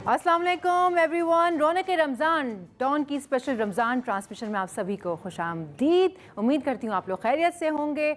अस्सलाम वालेकुम एवरीवन। रौनक रमज़ान डॉन की स्पेशल रमज़ान ट्रांसमिशन में आप सभी को खुशामदीद। उम्मीद करती हूँ आप लोग खैरियत से होंगे।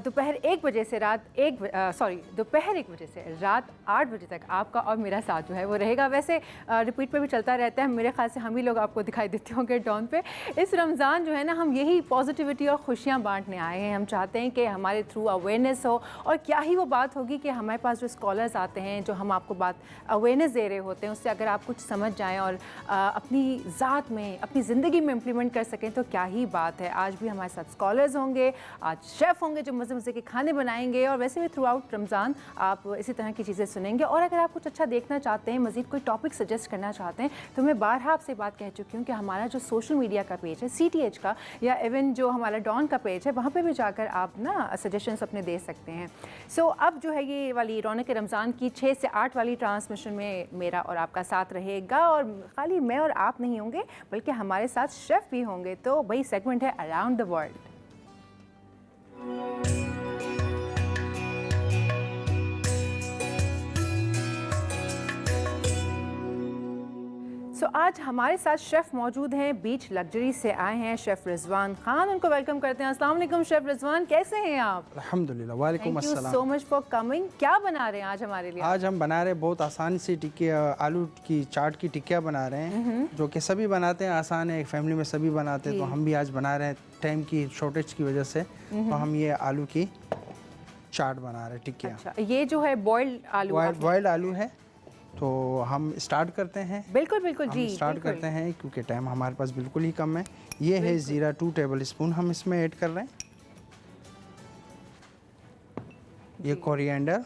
दोपहर 1 बजे से दोपहर 1 बजे से रात 8 बजे तक आपका और मेरा साथ जो है वो रहेगा। वैसे रिपीट पे भी चलता रहता है, मेरे ख्याल से हम ही लोग आपको दिखाई देते होंगे डॉन पे। इस रमज़ान जो है ना, हम यही पॉजिटिविटी और खुशियाँ बांटने आए हैं। हम चाहते हैं कि हमारे थ्रू अवेयरनेस हो, और क्या ही वो बात होगी कि हमारे पास जो स्कॉलर्स आते हैं, जो हम आपको बात अवेयरनेस दे रहे होते हैं, उससे अगर आप कुछ समझ जाएँ और अपनी ज़ात में, अपनी ज़िंदगी में इम्प्लीमेंट कर सकें तो क्या ही बात है। आज भी हमारे साथ स्कॉलर्स होंगे, आज शेफ़ होंगे जो मज़े मज़े के खाने बनाएंगे, और वैसे भी थ्रू आउट रमज़ान आप इसी तरह की चीज़ें सुनेंगे। और अगर आप कुछ अच्छा देखना चाहते हैं, मज़ीद कोई टॉपिक सजेस्ट करना चाहते हैं, तो मैं बारहा आपसे बात कह चुकी हूँ कि हमारा जो सोशल मीडिया का पेज है CTH का, या इवन जो हमारा डॉन का पेज है, वहाँ पे भी जाकर आप ना सजेशंस अपने दे सकते हैं। सो अब जो है ये वाली रौनक रमज़ान की 6 से 8 वाली ट्रांसमिशन में मेरा और आपका साथ रहेगा, और खाली मैं और आप नहीं होंगे बल्कि हमारे साथ शेफ़ भी होंगे। तो वही सेगमेंट है अराउंड द वर्ल्ड। आज हमारे साथ शेफ़ मौजूद हैं, बीच लग्जरी से आए हैं शेफ़ रिजवान खान। उनको वेलकम करते हैं। अस्सलाम वालेकुम शेफ़ रिजवान, कैसे हैं आप? अल्हम्दुलिल्लाह, वालेकुम अस्सलाम। Thank you so much for coming. क्या बना रहे हैं आज हमारे लिए? आज हम बना रहे हैं बहुत आसान सी टिक्कियाँ, आलू की चाट की टिक्कियाँ बना रहे हैं, जो कि सभी बनाते हैं, आसान है, एक फैमिली में सभी बनाते हैं। तो हम भी आज बना रहे हैं टाइम की शॉर्टेज की वजह से। तो हम ये आलू की चाट बना रहे हैं, टिक्कियाँ। अच्छा, ये जो है बॉइल्ड आलू, बॉइल्ड आलू है। तो हम स्टार्ट करते हैं। बिल्कुल बिल्कुल जी, स्टार्ट करते हैं क्योंकि टाइम हमारे पास बिल्कुल ही कम है। ये है ज़ीरा 2 टेबल स्पून हम इसमें ऐड कर रहे हैं। ये कोरिएंडर,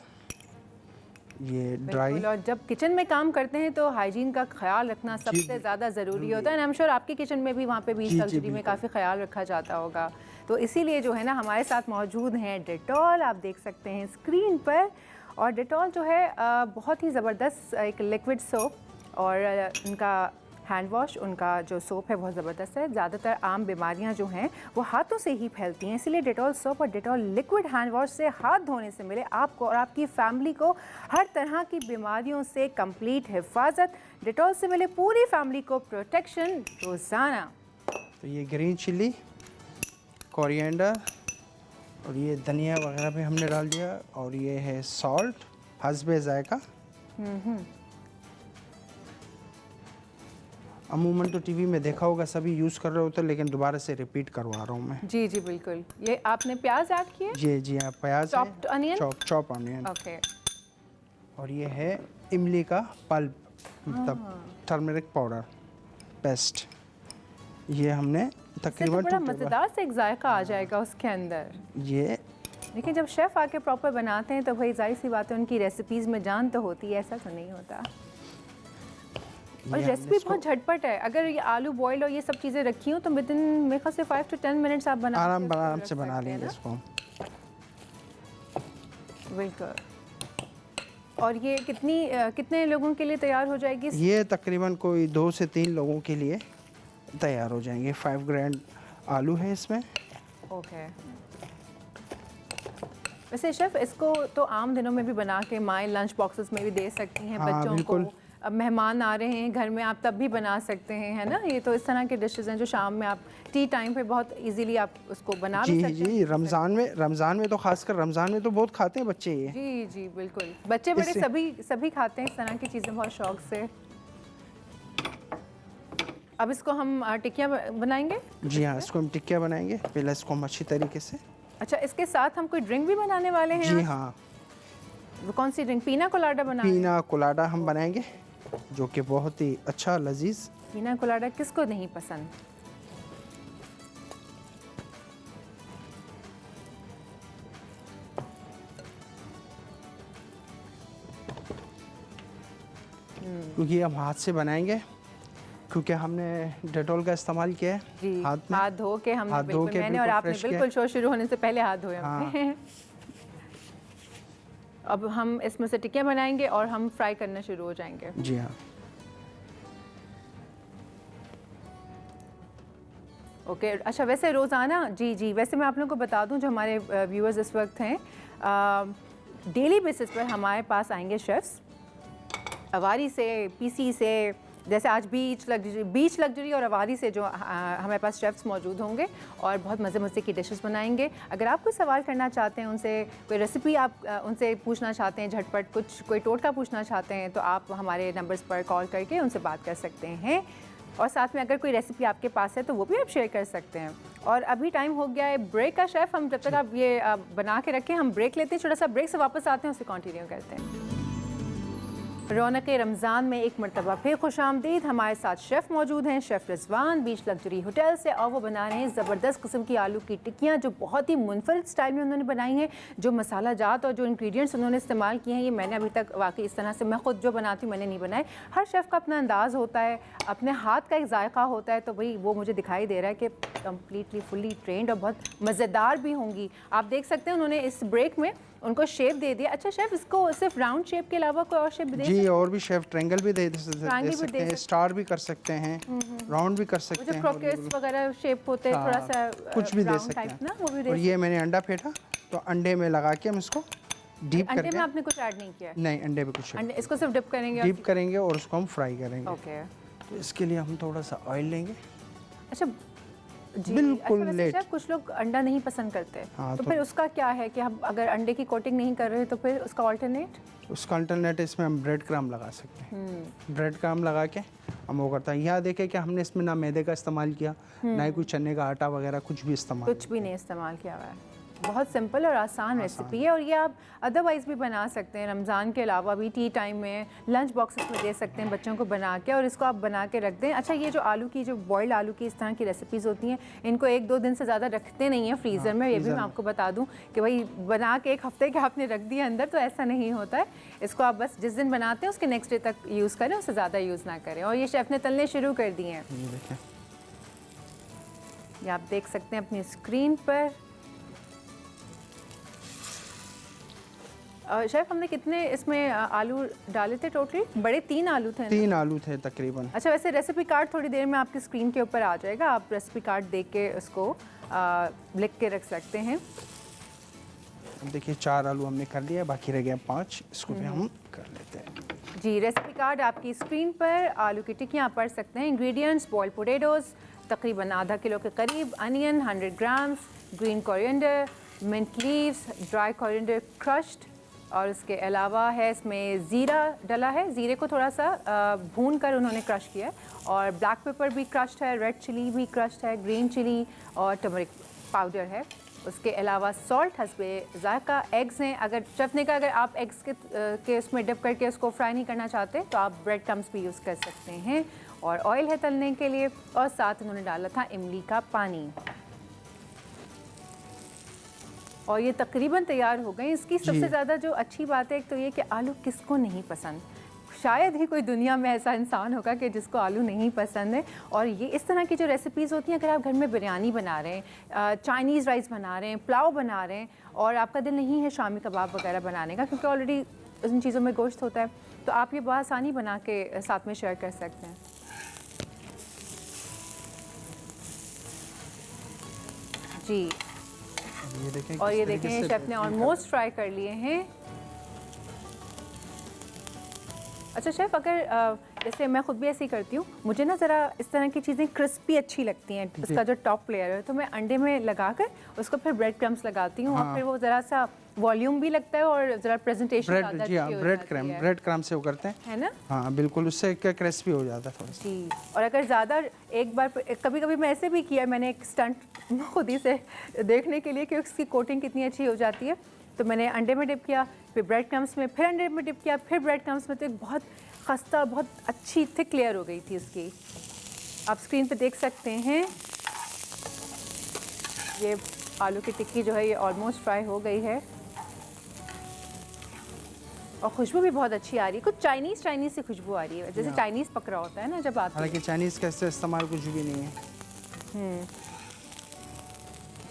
ये ड्राई। और जब किचन में काम करते हैं तो हाइजीन का ख्याल रखना सबसे ज़्यादा ज़रूरी होता है। आई एम श्योर आपके किचन में भी वहाँ पे बीच लग्जरी में काफ़ी ख्याल रखा जाता होगा। तो इसीलिए जो है ना, हमारे साथ मौजूद हैं डेटॉल, आप देख सकते हैं स्क्रीन पर। और डेटॉल जो है बहुत ही ज़बरदस्त एक लिक्विड सोप, और उनका हैंड वॉश, उनका जो सोप है बहुत ज़बरदस्त है। ज़्यादातर आम बीमारियां जो हैं वो हाथों से ही फैलती हैं, इसीलिए डेटॉल सोप और डेटॉल लिक्विड हैंड वॉश से हाथ धोने से मिले आपको और आपकी फैमिली को हर तरह की बीमारियों से कंप्लीट हिफाजत। डेटॉल से मिले पूरी फैमिली को प्रोटेक्शन रोज़ाना। तो ये ग्रीन चिल्ली, कोरिएंडर, और ये धनिया वगैरह भी हमने डाल दिया, और ये है सॉल्ट हस्बे जायका। अमूमन तो टीवी में देखा होगा, सभी यूज़ कर रहे होते हैं, लेकिन दोबारा से रिपीट करवा रहा हूँ मैं। जी जी बिल्कुल। ये आपने प्याज ऐड किए? जी हाँ, प्याज, chopped onion, chop onion. Okay. और ये है इमली का पल्प, मतलब टर्मरिक पाउडर पेस्ट। ये हमने तकरीबन बड़ा मज़ेदार से एक जायका आ जाएगा उसके अंदर। ये लेकिन जब शेफ़ आके प्रॉपर बनाते हैं तो भाई जाहिर सी बात है, उनकी रेसिपीज़ में जान तो होती है, ऐसा तो नहीं होता। और रेसिपी बहुत झटपट है। अगर ये आलू बॉयल और ये सब चीज़ें रखी हो तो विद इन मेरे ख्याल से 5 to 10 मिनट्स आप आराम से बना लेंगे इसको। बिल्कुल। और ये कितने लोगों के लिए तैयार हो जाएगी? ये तकरीबन कोई 2 से 3 लोगों के लिए तैयार हो जाएंगे। 5 ग्रैंड आलू है इसमें। ओके। वैसे शेफ़, इसको तो आम दिनों में भी बना के माएँ लंच बॉक्सेस में भी दे सकती हैं बच्चों को। अब मेहमान आ रहे हैं घर में, आप तब भी बना सकते हैं, है ना? ये तो इस तरह के डिशेज़ हैं जो शाम में आप टी टाइम पे बहुत इजीली आप उसको बना भी सकते हैं। जी, रमज़ान में तो खासकर रमज़ान में तो बहुत खाते हैं बच्चे ये। जी जी बिल्कुल, बच्चे बड़े सभी खाते हैं इस तरह की चीज़ें बहुत शौक से। अब इसको हम टिक्कियाँ बनाएंगे? जी हाँ, इसको हम टिक्कियाँ बनाएंगे। पहले इसको हम अच्छी तरीके से। अच्छा, इसके साथ हम कोई ड्रिंक भी बनाने वाले हैं? जी हाँ। वो कौन सी ड्रिंक? पीना कोलाडा बनाएंगे? पीना कोलाडा हम बनाएंगे, जो कि बहुत ही अच्छा लजीज। पीना कोलाडा किसको नहीं पसंद? क्योंकि हम हाथ से बनाएंगे, क्योंकि हमने डेटॉल का इस्तेमाल किया है। जी, हाथ धो के हमने बिल्कुल, मैंने और आपने बिल्कुल शो शुरू होने से पहले हाथ धोए हमने। अब हम इसमें से टिक्कियाँ बनाएंगे और हम फ्राई करना शुरू हो जाएंगे। जी हाँ। ओके। अच्छा, वैसे रोज़ाना जी वैसे मैं आप लोगों को बता दूं, जो हमारे व्यूअर्स इस वक्त हैं, डेली बेसिस पर हमारे पास आएंगे शेफ्स अवारी से, पीसी से, जैसे आज बीच लग्जरी और अवारी से जो हमारे पास शेफ्स मौजूद होंगे और बहुत मज़े मज़े की डिशेस बनाएंगे। अगर आप कोई सवाल करना चाहते हैं उनसे, कोई रेसिपी आप उनसे पूछना चाहते हैं झटपट, कुछ कोई टोटका पूछना चाहते हैं, तो आप हमारे नंबर्स पर कॉल करके उनसे बात कर सकते हैं। और साथ में अगर कोई रेसिपी आपके पास है तो वो भी आप शेयर कर सकते हैं। और अभी टाइम हो गया है ब्रेक का शेफ़, हम जब तक आप ये बना के रखें हम ब्रेक लेते हैं, छोटा सा ब्रेक से वापस आते हैं, उससे कंटिन्यू करते हैं। रौनक रमज़ान में एक मरतबा फिर खुशामदीद। हमारे साथ शेफ़ मौजूद हैं, शेफ़ रिजवान बीच लग्जरी होटल से, और वो बना रहे हैं ज़बरदस्त किस्म की आलू की टिक्कियाँ जो बहुत ही मुनफरद स्टाइल में उन्होंने बनाई हैं। जो मसाला जात और जो इंग्रेडिएंट्स उन्होंने इस्तेमाल किए हैं ये मैंने अभी तक वाकई इस तरह से मैं ख़ुद जो बनाती हूँ मैंने नहीं बनाए। हर शेफ़ का अपना अंदाज़ होता है, अपने हाथ का एक जायका होता है, तो भाई वो मुझे दिखाई दे रहा है कि कम्प्लीटली फुली ट्रेंड और बहुत मज़ेदार भी होंगी। आप देख सकते हैं उन्होंने इस ब्रेक में उनको शेप दे दिया। अच्छा शेफ, इसको सिर्फ राउंड शेप के अलावा कोई और शेप दे जी? और भी शेफ ट्रायंगल भी दे सकते हैं, स्टार भी कर सकते हैं, राउंड भी कर सकते हैं, क्रोकेट्स वगैरह शेप होते हैं, थोड़ा सा कुछ भी दे सकते हैं ना, वो भी दे। और ये मैंने अंडा फेंटा तो अंडे में लगा के हम इसको डीप करके। अंडे में आपने कुछ ऐड नहीं किया? नहीं, अंडे में कुछ, इसको सिर्फ डिप करेंगे, डीप करेंगे और उसको हम फ्राई करेंगे। ओके, तो इसके लिए हम थोड़ा सा ऑयल लेंगे। अच्छा जी, बिल्कुल अच्छा, लेट। कुछ लोग अंडा नहीं पसंद करते, हाँ, तो फिर उसका क्या है कि हम अगर अंडे की कोटिंग नहीं कर रहे तो फिर उसका अल्टरनेट इसमें हम ब्रेड क्रम्ब लगा सकते हैं। ब्रेड क्रम्ब लगा के हम वो करते हैं। यहाँ देखें कि हमने इसमें ना मैदे का इस्तेमाल किया, ना ही कोई चने का आटा वगैरह कुछ भी नहीं इस्तेमाल किया हुआ है। बहुत सिंपल और आसान रेसिपी है, और ये आप अदरवाइज़ भी बना सकते हैं। रमज़ान के अलावा भी टी टाइम में लंच बॉक्सेस में दे सकते हैं बच्चों को बना के, और इसको आप बना के रख दें। अच्छा, ये जो आलू की, जो बॉइल्ड आलू की इस तरह की रेसिपीज़ होती हैं, इनको 1-2 दिन से ज़्यादा रखते नहीं हैं फ्रीज़र में। ये भी मैं आपको बता दूँ कि भाई बना के 1 हफ्ते के आपने रख दिया अंदर, तो ऐसा नहीं होता है। इसको आप बस जिस दिन बनाते हैं उसके नेक्स्ट डे तक यूज़ करें, उससे ज़्यादा यूज़ ना करें। और ये शेफ़ ने तलने शुरू कर दिए हैं, ये आप देख सकते हैं अपनी स्क्रीन पर। शेफ, हमने कितने इसमें आलू डाले थे टोटल? बड़े 3 आलू थे ना? 3 आलू थे तकरीबन। अच्छा, वैसे रेसिपी कार्ड थोड़ी देर में आपकी स्क्रीन के ऊपर आ जाएगा, आप रेसिपी कार्ड देख के उसको लिख के रख सकते हैं। देखिए 4 आलू हमने कर लिया, बाकी रह गया 5, इसको भी हम कर लेते हैं। जी, रेसिपी कार्ड आपकी स्क्रीन पर, आलू की टिक्कियाँ पढ़ सकते हैं। इंग्रेडिएंट्स: बॉइल्ड पोटैटोज़ तकरीबन आधा किलो के करीब, onion 100 grams, green coriander, mint leaves, dry coriander crushed, और इसके अलावा है इसमें ज़ीरा डला है, ज़ीरे को थोड़ा सा भून कर उन्होंने क्रश किया है, और ब्लैक पेपर भी क्रश्ड है, रेड चिली भी क्रश्ड है, ग्रीन चिली और टर्मरिक पाउडर है। उसके अलावा सॉल्ट हस्बे ज़ायका, एग्स हैं। अगर शेफ़ ने कहा अगर आप एग्स के उसमें डिप करके उसको फ्राई नहीं करना चाहते तो आप ब्रेड क्रम्स भी यूज़ कर सकते हैं। और ऑयल है तलने के लिए, और साथ उन्होंने डाला था इमली का पानी, और ये तकरीबन तैयार हो गए। इसकी सबसे ज़्यादा जो अच्छी बात है एक तो ये कि आलू किसको नहीं पसंद, शायद ही कोई दुनिया में ऐसा इंसान होगा कि जिसको आलू नहीं पसंद है। और ये इस तरह की जो रेसिपीज़ होती हैं, अगर आप घर में बिरयानी बना रहे हैं, चाइनीज़ राइस बना रहे हैं, पुलाव बना रहे हैं, और आपका दिल नहीं है शामी कबाब वगैरह बनाने का क्योंकि ऑलरेडी इन चीज़ों में गोश्त होता है, तो आप ये बहुत आसानी बना के साथ में शेयर कर सकते हैं। जी, ये देखें, और ये देखें शेफ़ ने ऑलमोस्ट फ्राई कर लिए हैं। अच्छा शेफ़, अगर जैसे मैं ख़ुद भी ऐसे ही करती हूँ, मुझे ना ज़रा इस तरह की चीज़ें क्रिस्पी अच्छी लगती हैं, उसका जो टॉप लेयर है, तो मैं अंडे में लगा कर उसको फिर ब्रेड क्रम्स लगाती हूँ, और फिर वो ज़रा सा वॉल्यूम भी लगता है और ज़रा प्रेजेंटेशन ब्रेड क्रम्ब से वो करते हैं, है ना? हाँ बिल्कुल, उससे क्या क्रिस्पी हो जाता है थोड़ा सा। जी, और अगर ज़्यादा एक बार कभी कभी मैं ऐसे भी किया, मैंने एक स्टंट खुद ही से देखने के लिए कि उसकी कोटिंग कितनी अच्छी हो जाती है, तो मैंने अंडे में डिप किया, फिर ब्रेड क्रम्स में, फिर अंडे में डिप किया, फिर ब्रेड क्रम्स में, तो एक बहुत खस्ता, बहुत अच्छी थिक लेयर हो गई थी उसकी। आप स्क्रीन पे देख सकते हैं, ये आलू की टिक्की जो है ये ऑलमोस्ट फ्राई हो गई है, और खुशबू भी बहुत अच्छी आ रही है, कुछ चाइनीज़ सी खुशबू आ रही है, जैसे चाइनीज़ पकड़ा होता है ना जब आता है। हालांकि चाइनीज़ का इससे इस्तेमाल कुछ भी नहीं है।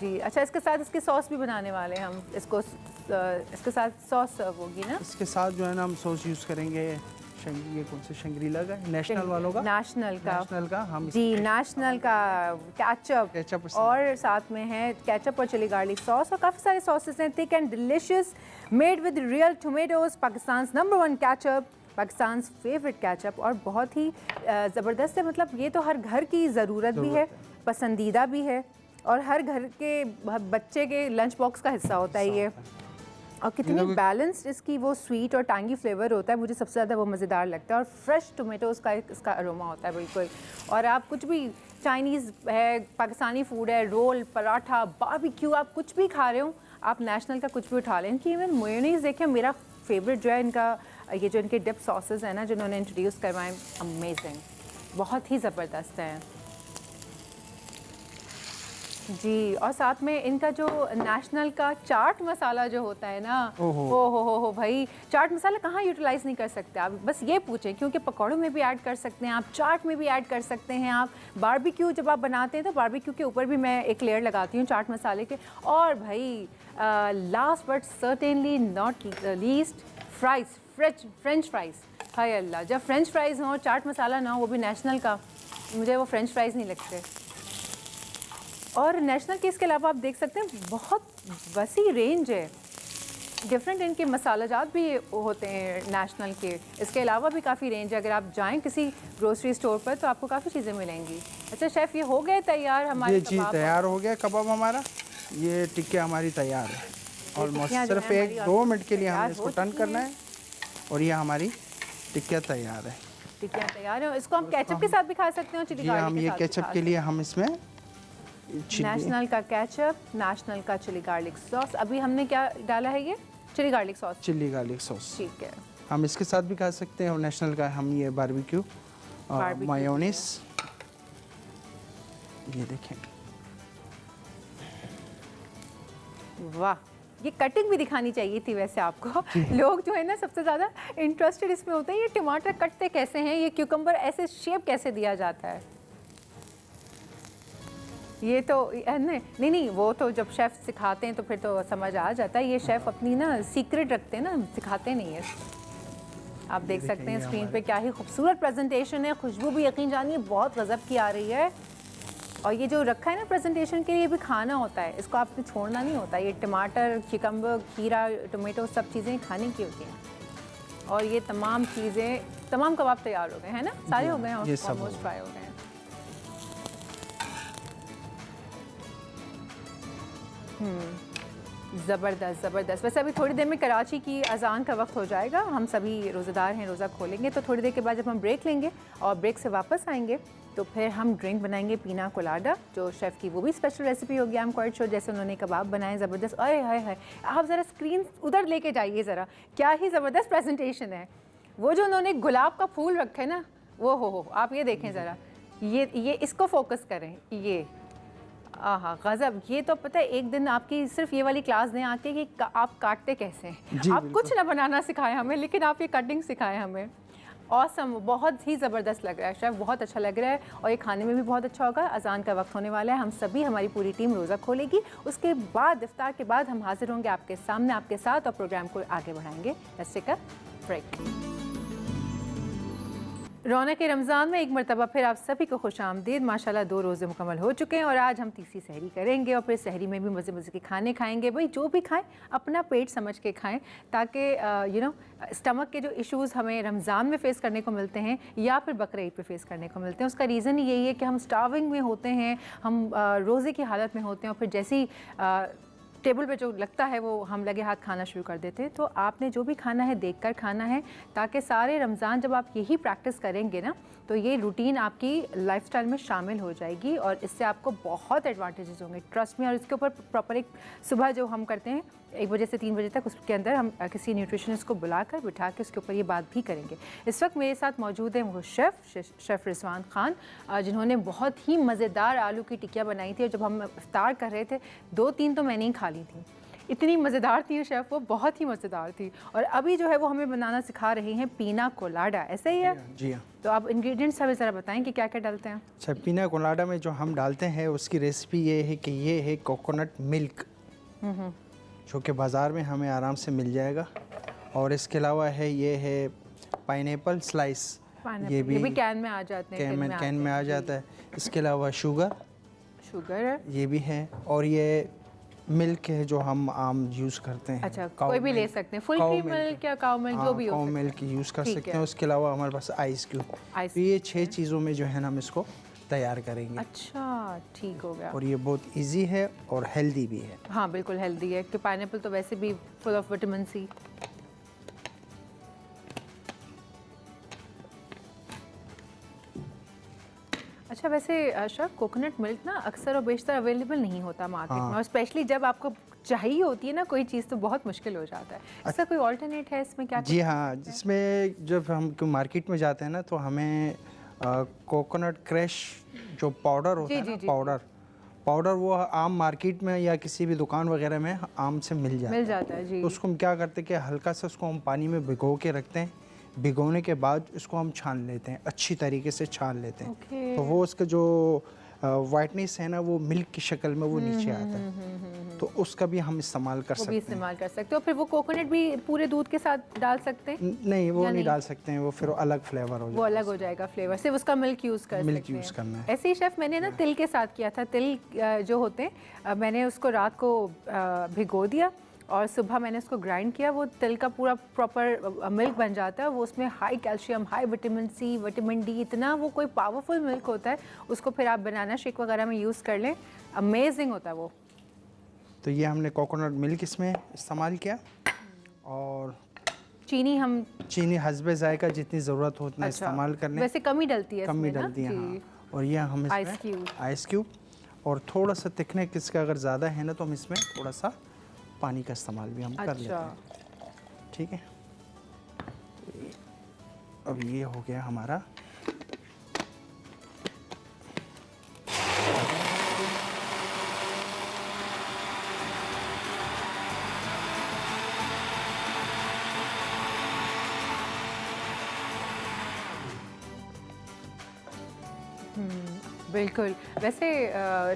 जी, अच्छा, इसके साथ इसकी सॉस भी बनाने वाले हैं हम, इसके साथ सॉस सर्व होगी ना? इसके साथ जो है ना हम सॉस यूज़ करेंगे, ये कौन से शंग्रीला का, नेशनल वालों का, नेशनल का हम जी, नेशनल का केचप, और साथ में है केचप और चिली गार्लिक सॉस, और काफ़ी सारे सॉसेस हैं, thick and delicious, made with real tomatoes, Pakistan number 1 ketchup, Pakistan favourite ketchup और बहुत ही ज़बरदस्त है। मतलब ये तो हर घर की ज़रूरत भी है, पसंदीदा भी है और हर घर के बच्चे के लंच बॉक्स का हिस्सा होता है ये। और कितनी बैलेंस्ड इसकी वो स्वीट और टैंगी फ्लेवर होता है, मुझे सबसे ज़्यादा वो मज़ेदार लगता है। और फ्रेश टोमेटोज़ का इसका अरोमा होता है बिल्कुल। और आप कुछ भी चाइनीज़ है, पाकिस्तानी फूड है, रोल, पराठा, बारबेक्यू, आप कुछ भी खा रहे हो, आप नेशनल का कुछ भी उठा लें। इनकी इवन मेयोनीज़ देखिए, मेरा फेवरेट जो है इनका, ये जो इनके डिप सॉसेस हैं ना जिन्होंने इंट्रोड्यूस करवाएं, अमेजिंग, बहुत ही ज़बरदस्त है जी। और साथ में इनका जो नेशनल का चाट मसाला जो होता है ना, ओ हो भाई, चाट मसाला कहाँ यूटिलाइज़ नहीं कर सकते आप, बस ये पूछें, क्योंकि पकौड़ों में भी ऐड कर सकते हैं आप, चाट में भी ऐड कर सकते हैं आप, बारबेक्यू जब आप बनाते हैं तो बारबेक्यू के ऊपर भी मैं एक लेयर लगाती हूँ चाट मसाले के। और भाई last but certainly not least, French fries. हाय अल्लाह, जब फ्रेंच फ्राइज़ हों, चाट मसाला ना हो, वो भी नेशनल का, मुझे वो फ्रेंच फ्राइज़ नहीं लगते। और नेशनल के इसके अलावा आप देख सकते हैं बहुत वसी रेंज है, डिफरेंट इनके मसालाजात भी होते हैं नेशनल के। इसके अलावा भी काफ़ी रेंज है, अगर आप जाएं किसी ग्रोसरी स्टोर पर तो आपको काफ़ी चीज़ें मिलेंगी। अच्छा शेफ़, ये हो गए तैयार हमारे? ये जी तैयार हो गया कबाब हमारा, ये टिक्किया हमारी तैयार है ऑलमोस्ट। सिर्फ 1-2 मिनट के लिए हमें इसको टर्न करना है और ये हमारी टिक्किया तैयार है। टिक्किया तैयार है, इसको हम केचप के साथ भी खा सकते हैं। चिली गार्लिक हम ये केचप के लिए हम इसमें नेशनल का केचप, नेशनल का चिली गार्लिक सॉस, अभी हमने क्या डाला है, ये chilli garlic sauce, chilli garlic sauce, ठीक है। हम इसके साथ भी खा सकते हैं। और नेशनल का हम ये बारबेक्यू मायोनीज, ये देखें, वाह, ये कटिंग भी दिखानी चाहिए थी वैसे आपको। लोग जो है ना सबसे ज़्यादा इंटरेस्टेड इसमें होते हैं, ये टमाटर कटते कैसे हैं, ये क्यूकम्बर ऐसे शेप कैसे दिया जाता है। ये तो नहीं, वो तो जब शेफ़ सिखाते हैं तो फिर तो समझ आ जाता है। ये शेफ़ अपनी ना सीक्रेट रखते हैं ना, सिखाते नहीं है। आप देख सकते हैं स्क्रीन पे क्या ही खूबसूरत प्रेजेंटेशन है, खुशबू भी यकीन जानिए बहुत गज़ब की आ रही है। और ये जो रखा है ना प्रेजेंटेशन के लिए भी खाना होता है, इसको आपने छोड़ना नहीं होता। ये टमाटर, चिकम्बर, खीरा, टोमेटो, सब चीज़ें खाने की होती हैं। और ये तमाम चीज़ें, तमाम कबाब तैयार हो गए हैं ना, सारे हो गए हैं, ऑलमोस्ट फ्राई हो गए हैं। ज़बरदस्त ज़बरदस्त। वैसे अभी थोड़ी देर में कराची की अज़ान का वक्त हो जाएगा, हम सभी रोज़ेदार हैं, रोज़ा खोलेंगे। तो थोड़ी देर के बाद जब हम ब्रेक लेंगे और ब्रेक से वापस आएंगे तो फिर हम ड्रिंक बनाएंगे पीना कोलाडा, जो शेफ़ की वो भी स्पेशल रेसिपी होगी। आई एम क्वाइट श्योर, जैसे उन्होंने कबाब बनाए ज़बरदस्त। अरे हाय हाय, आप ज़रा स्क्रीन उधर लेके जाइए ज़रा, क्या ही ज़बरदस्त प्रेजेंटेशन है। वो जो उन्होंने गुलाब का फूल रखा है ना, वो हो आप ये देखें ज़रा, ये इसको फोकस करें, ये आहा गज़ब। ये तो पता है एक दिन आपकी सिर्फ ये वाली क्लास दें आके कि आप काटते कैसे हैं। आप कुछ ना बनाना सिखाएं हमें, लेकिन आप ये कटिंग सिखाएं हमें। ऑसम, बहुत ही ज़बरदस्त लग रहा है शेफ़, बहुत अच्छा लग रहा है और ये खाने में भी बहुत अच्छा होगा। अज़ान का वक्त होने वाला है, हम सभी, हमारी पूरी टीम रोज़ा खोलेगी। उसके बाद इफ्तार के बाद हम हाजिर होंगे आपके सामने, आपके साथ, और प्रोग्राम को आगे बढ़ाएंगे। Let's take a break. Raunaq Ramzan में एक मरतबा फिर आप सभी को खुश आमदीद। माशाल्लाह 2 रोज़े मुकम्मल हो चुके हैं और आज हम तीसरी सहरी करेंगे और फिर सहरी में भी मज़े मज़े के खाने खाएंगे। भाई जो भी खाएं अपना पेट समझ के खाएं, ताकि स्टमक के जो इश्यूज़ हमें रमज़ान में फ़ेस करने को मिलते हैं या फिर बकरीद ईद पे फ़ेस करने को मिलते हैं, उसका रीज़न यही है कि हम स्टार्विंग में होते हैं, हम रोज़े की हालत में होते हैं और फिर जैसी टेबल पे जो लगता है वो हम लगे हाथ खाना शुरू कर देते हैं। तो आपने जो भी खाना है देखकर खाना है, ताकि सारे रमज़ान जब आप यही प्रैक्टिस करेंगे ना तो ये रूटीन आपकी लाइफस्टाइल में शामिल हो जाएगी और इससे आपको बहुत एडवांटेजेस होंगे, ट्रस्ट में। और इसके ऊपर प्रॉपर एक सुबह जो हम करते हैं 1 बजे से 3 बजे तक, उसके अंदर हम किसी न्यूट्रिशनिस्ट को बुलाकर बिठा के उसके ऊपर ये बात भी करेंगे। इस वक्त मेरे साथ मौजूद हैं वो शेफ़ रिजवान ख़ान, जिन्होंने बहुत ही मज़ेदार आलू की टिक्किया बनाई थी और जब हम इफ्तार कर रहे थे 2-3 तो मैंने ही खा ली थी, इतनी मज़ेदार थी शेफ़, वो बहुत ही मज़ेदार थी। और अभी जो है वो हमें बनाना सिखा रही हैं पीना कोलाडा, ऐसे ही है? जी हाँ। तो आप इंग्रेडिएंट्स हमें ज़रा बताएं कि क्या क्या डालते हैं। अच्छा, पीना कोलाडा में जो हम डालते हैं उसकी रेसिपी ये है कि ये है कोकोनट मिल्क, जो कि बाज़ार में हमें आराम से मिल जाएगा। और इसके अलावा है ये है पाइनएप्पल स्लाइस, ये भी कैन में आ जाते हैं, कैन में आ जाता है। इसके अलावा शुगर है, ये भी है। और ये मिल्क है जो हम आम यूज़ करते हैं। अच्छा, कोई भी ले सकते हैं, फुल क्रीम मिल्क या काउ मिल्क जो भी हो काउ सकता है। मिल्क यूज़ कर ठीक सकते है। हैं। उसके अलावा हमारे पास आइस क्यूब। आइस तो ये 6 चीज़ों में जो है ना हम इसको तैयार करेंगे। अच्छा, ठीक हो गया। और ये बहुत इजी है और हेल्दी भी है। हाँ बिल्कुल हेल्दी है, कि पाइनएप्पल तो वैसे भी फुल ऑफ विटामिन सी। अच्छा वैसे अशरफ, कोकोनट मिल्क ना अक्सर और बेशतर अवेलेबल नहीं होता मार्केट में, और स्पेशली जब आपको चाहिए होती है ना कोई चीज़ तो बहुत मुश्किल हो जाता है। इसका कोई ऑल्टरनेट है इसमें क्या? जी हाँ, जिसमें जब हम मार्केट में जाते हैं ना तो हमें कोकोनट क्रश जो पाउडर होता है ना, पाउडर वो आम मार्केट में या किसी भी दुकान वगैरह में आम से मिल जाता है जी। तो उसको हम क्या करते हैं कि हल्का सा उसको हम पानी में भिगो के रखते हैं। भिगोने के बाद इसको हम छान लेते हैं, अच्छी तरीके से छान लेते हैं। तो वो उसका जो वाइटनेस है ना वो मिल्क की शक्ल में वो नीचे आता है। तो उसका भी हम इस्तेमाल कर सकते हैं। इस्तेमाल कर सकते हो। फिर वो कोकोनट भी पूरे दूध के साथ डाल सकते हैं? नहीं, वो नहीं डाल सकते हैं, वो फिर अलग फ्लेवर हो जाएगा। वो अलग हो जाएगा फ्लेवर, सिर्फ उसका मिल्क यूज़ कर सकते हैं। मिल्क यूज़ करना है। ऐसे ही शेफ़ मैंने ना तिल के साथ किया था। तिल जो होते हैं मैंने उसको रात को भिगो दिया और सुबह मैंने उसको ग्राइंड किया। वो तिल का पूरा प्रॉपर मिल्क बन जाता है। वो उसमें high calcium, high vitamin C, vitamin D, इतना वो कोई पावरफुल मिल्क होता है। उसको फिर आप बनाना शेक वगैरह में यूज़ कर लें, अमेजिंग होता है वो। तो ये हमने कोकोनट मिल्क इसमें इस्तेमाल किया और चीनी हस्बे जायका जितनी ज़रूरत हो उतना इस्तेमाल करने। वैसे कम ही डलती है, कम ही डलती है हाँ। और ये हम इसमें आइस क्यूब और थोड़ा सा थिकनेस इसका अगर ज़्यादा है ना तो हम इसमें थोड़ा सा पानी का इस्तेमाल भी हम कर लेते हैं। ठीक है, अब ये हो गया हमारा। बिल्कुल। वैसे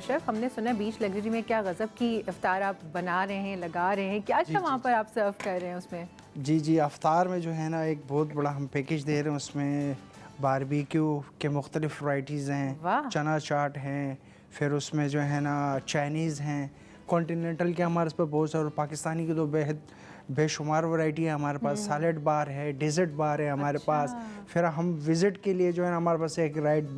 शेफ़ हमने सुना बीच लग्जरी में क्या गज़ब की इफ्तार आप बना रहे हैं, लगा रहे हैं, क्या वहाँ पर आप सर्व कर रहे हैं उसमें? जी, अफ्तार में जो है ना एक बहुत बड़ा हम पैकेज दे रहे हैं। उसमें बारबेक्यू के मुख्तलिफ वैराइटीज़ हैं, चना चाट हैं, फिर उसमें जो है ना चाइनीज़ हैं, कॉन्टिनेंटल के हमारे पास बहुत सारे, पाकिस्तानी की तो बेशुमार वैरायटी है हमारे पास। सैलेड बार है, डेजर्ट बार है हमारे पास। फिर हम विज़िट के लिए जो है ना हमारे पास एक राइड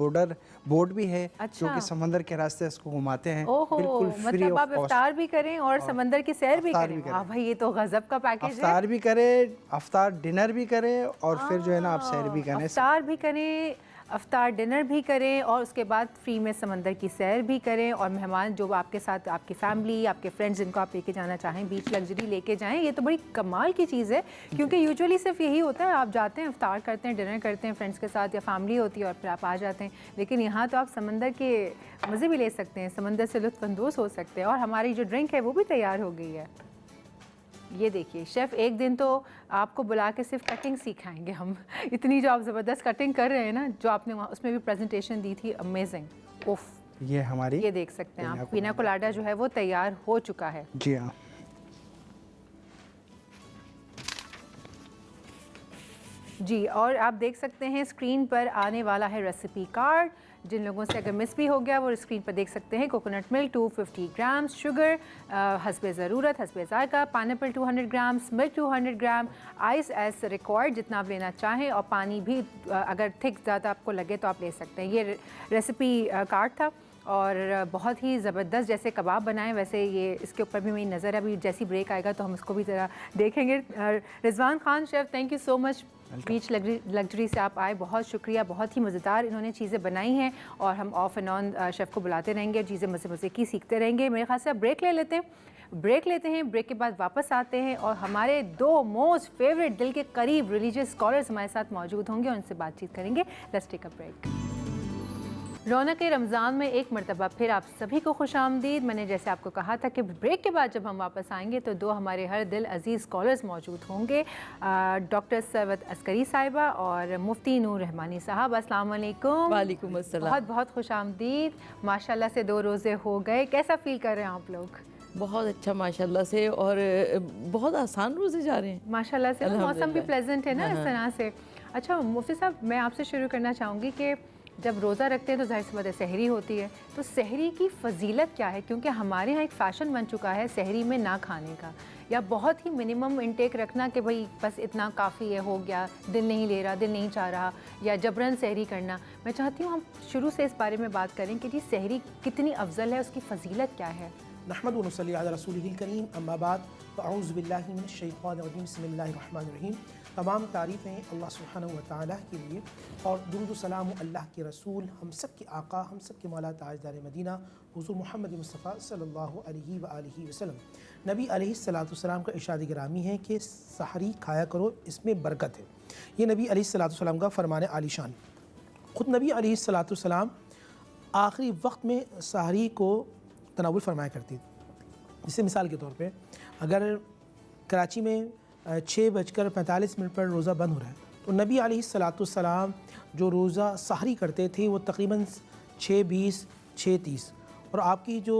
बोट भी है जो कि समंदर के रास्ते इसको घुमाते हैं। बिल्कुल फ्री मतलब आप इफ्तार भी करें और समंदर की सैर भी करें। वाह भाई, ये तो गजब का पैकेज है। इफ्तार भी करें, इफ्तार डिनर भी करें और फिर जो है ना आप सैर भी करें। इफ्तार भी करें, अफ्तार डिनर भी करें और उसके बाद फ्री में समंदर की सैर भी करें। और मेहमान जो आपके साथ, आपकी फैमिली, आपके फ्रेंड्स जिनको आप लेके जाना चाहें, बीच लग्जरी लेके जाएं। ये तो बड़ी कमाल की चीज़ है, क्योंकि यूजुअली सिर्फ यही होता है, आप जाते हैं, इफ्तार करते हैं, डिनर करते हैं फ्रेंड्स के साथ या फैमिली होती है और फिर आप आ जाते हैं। लेकिन यहाँ तो आप समंदर के मज़े भी ले सकते हैं, समंदर से लुत्फ़अंदोज़ हो सकते हैं। और हमारी जो ड्रिंक है वो भी तैयार हो गई है। ये देखिए शेफ़, एक दिन तो आपको बुला के सिर्फ कटिंग सिखाएंगे हम। इतनी जो आप ज़बरदस्त कटिंग कर रहे हैं ना, जो आपने वहाँ उसमें भी प्रेजेंटेशन दी थी, अमेजिंग। उफ, ये हमारी, ये देख सकते हैं आप, पीना कोलाडा जो है वो तैयार हो चुका है। जी हाँ। जी, और आप देख सकते हैं स्क्रीन पर आने वाला है रेसिपी कार्ड। जिन लोगों से अगर मिस भी हो गया वो स्क्रीन पर देख सकते हैं। कोकोनट मिल्क 250 ग्राम्स, शुगर हस्बे ज़रूरत, हस्बे ज़ायका, पाइनएप्पल 200 ग्राम्स, मिल्क 200 ग्राम, आइस एज रिक्वायर्ड जितना आप लेना चाहें, और पानी भी अगर थिक ज़्यादा आपको लगे तो आप ले सकते हैं। ये रेसिपी कार्ड था और बहुत ही ज़बरदस्त जैसे कबाब बनाएं वैसे ये इसके ऊपर भी मेरी नज़र है। अभी जैसी ब्रेक आएगा तो हम इसको भी ज़रा देखेंगे। Rizwan Khan chef, thank you so much, beach luxury से आप आए, बहुत शुक्रिया। बहुत ही मज़ेदार इन्होंने चीज़ें बनाई हैं और हम ऑफ एंड ऑन शेफ़ को बुलाते रहेंगे, चीज़ें मज़े की सीखते रहेंगे। मेरे ख्याल से अब ब्रेक ले लेते हैं। ब्रेक के बाद वापस आते हैं और हमारे 2 मोस्ट फेवरेट, दिल के करीब रिलीजियस स्कॉलर्स हमारे साथ मौजूद होंगे और उनसे बातचीत करेंगे। Let's take a break. Raunaq Ramzan में एक मरतबा फिर आप सभी को खुशामदीद। मैंने जैसे आपको कहा था कि ब्रेक के बाद जब हम वापस आएंगे तो 2 हमारे हर दिल अजीज़ स्कॉलर्स मौजूद होंगे, डॉक्टर सरवत अस्करी साहिबा और मुफ्ती नूर रहमानी साहब। अस्सलाम वालेकुम। वालेकुम अस्सलाम। बहुत बहुत खुशामदीद। माशाल्लाह से 2 रोज़े हो गए, कैसा फ़ील कर रहे हैं आप लोग? बहुत अच्छा माशाल्लाह से, और बहुत आसान रोज़े जा रहे हैं माशाल्लाह से। मौसम भी प्लेजेंट है ना इस तरह से। अच्छा मुफ्ती साहब, मैं आपसे शुरू करना चाहूँगी कि जब रोज़ा रखते हैं तो ज़ाहिर सी बात है सहरी होती है, तो सहरी की फ़जीलत क्या है? क्योंकि हमारे यहाँ एक फ़ैशन बन चुका है सहरी में ना खाने का, या बहुत ही मिनिमम इंटेक रखना कि भाई बस इतना काफ़ी है, हो गया, दिल नहीं ले रहा, दिल नहीं चाह रहा, या जबरन सहरी करना। मैं चाहती हूँ हम शुरू से इस बारे में बात करें कि जी सहरी कितनी अफजल है, उसकी फ़जीलत क्या है? नहमदु व नसल्ली अला रसूलिहिल करीम, अम्मा बाद, फ़अऊज़ु बिल्लाहि मिनश शैतानिर रजीम, बिस्मिल्लाहिर रहमानिर रहीम। तमाम तारीफ़ें अल्लाह सुब्हानहु व तआला के लिए और दुरूद व सलाम अल्लाह के रसूल, हम सब के आका, हम सब के मौला ताजदार मदीना हुज़ूर मोहम्मद मुस्तफ़ा सल्लल्लाहु अलैहि व आलिहि वसल्लम नबी अलैहिस्सलातु वस्सलाम का इरशाद गिरामी है कि सहरी खाया करो, इसमें बरकत है। ये नबी अलैहिस्सलातु वस्सलाम का फरमान आलीशान। ख़ुद नबी अलैहिस्सलातु वस्सलाम आखिरी वक्त में सहरी को तनावुल फरमाया करती थी। जैसे मिसाल के तौर पे अगर कराची में 6:45 पर रोज़ा बंद हो रहा है तो नबी अलैहिस्सलाम जो रोज़ा सहरी करते थे वो तकरीबन 6:20 6:30, और आपकी जो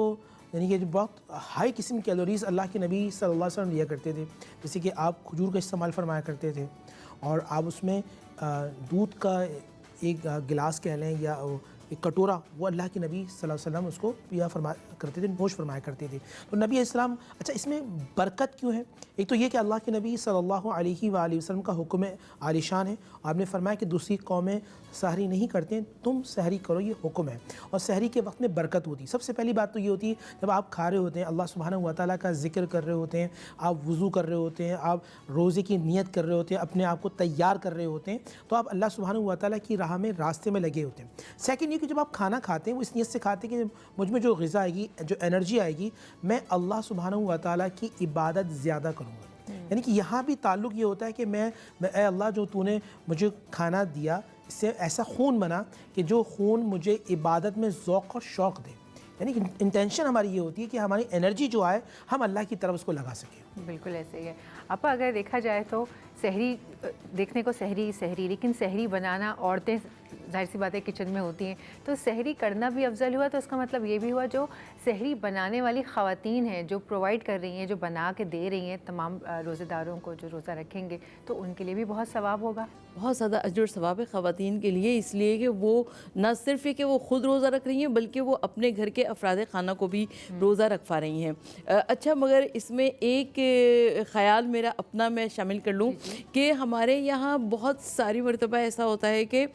यानी कि जो बहुत हाई किस्म की कैलोरीज़ अल्लाह के नबी सल्लल्लाहु अलैहि वसल्लम लिया करते थे। जैसे कि आप खजूर का इस्तेमाल फरमाया करते थे, और आप उसमें दूध का एक गिलास कह लें या एक कटोरा, वो अल्लाह के नबी सल्लल्लाहु अलैहि वसल्लम उसको पिया फरमा करते थे, नोश फरमाया करते थे। तो नबी इस्लाम, अच्छा इसमें बरकत क्यों है? एक तो ये कि अल्लाह के नबी सल्लल्लाहु अलैहि वसल्लम का हुक्म आलिशान है। आपने फरमाया कि दूसरी कौमें सहरी नहीं करते, तुम सहरी करो, ये हुक्म है। और सहरी के वक्त में बरकत होती है। सबसे पहली बात तो ये होती है जब आप खा रहे होते हैं, अल्लाह सुब्हानहु व तआला का जिक्र कर रहे होते हैं, आप वज़ू कर रहे होते हैं, आप रोज़े की नियत कर रहे होते हैं, अपने आप को तैयार कर रहे होते हैं, तो आप अल्लाह सुब्हानहु व तआला की राह में रास्ते में लगे होते हैं। सेकंड ये कि जब आप खाना खाते हैं वो इस नियत से खाते हैं कि मुझ में जो ग़िज़ा आएगी, जो एनर्जी आएगी, मैं अल्लाह सुब्हानहु व तआला की इबादत ज़्यादा करूँगा। यानी कि यहाँ भी ताल्लुक़ ये होता है कि मैं ए अल्लाह, जो तूने मुझे खाना दिया, इससे ऐसा खून बना कि जो खून मुझे इबादत में ज़ौक़ और शौक़ दे। यानी कि इंटेंशन हमारी ये होती है कि हमारी एनर्जी जो आए हम अल्लाह की तरफ उसको लगा सकें। बिल्कुल ऐसे ही है। आपा अगर देखा जाए तो सहरी देखने को सहरी, लेकिन सहरी बनाना औरतें ज़ाहिर सी बात है किचन में होती हैं, तो सहरी करना भी अफजल हुआ। तो इसका मतलब ये भी हुआ जो सहरी बनाने वाली ख़वातीन हैं, जो प्रोवाइड कर रही हैं, जो बना के दे रही हैं तमाम रोज़ेदारों को जो रोज़ा रखेंगे, तो उनके लिए भी बहुत सवाब होगा। बहुत ज़्यादा अजर सवाब है ख़वातीन के लिए, इसलिए कि वो न सिर्फ है कि वो ख़ुद रोज़ा रख रही हैं, बल्कि वो अपने घर के अफराद खाना को भी रोज़ा रखवा रही हैं। अच्छा, मगर इसमें एक ख़याल मेरा अपना मैं शामिल कर लूँ कि हमारे यहाँ बहुत सारी मरतबा ऐसा होता है कि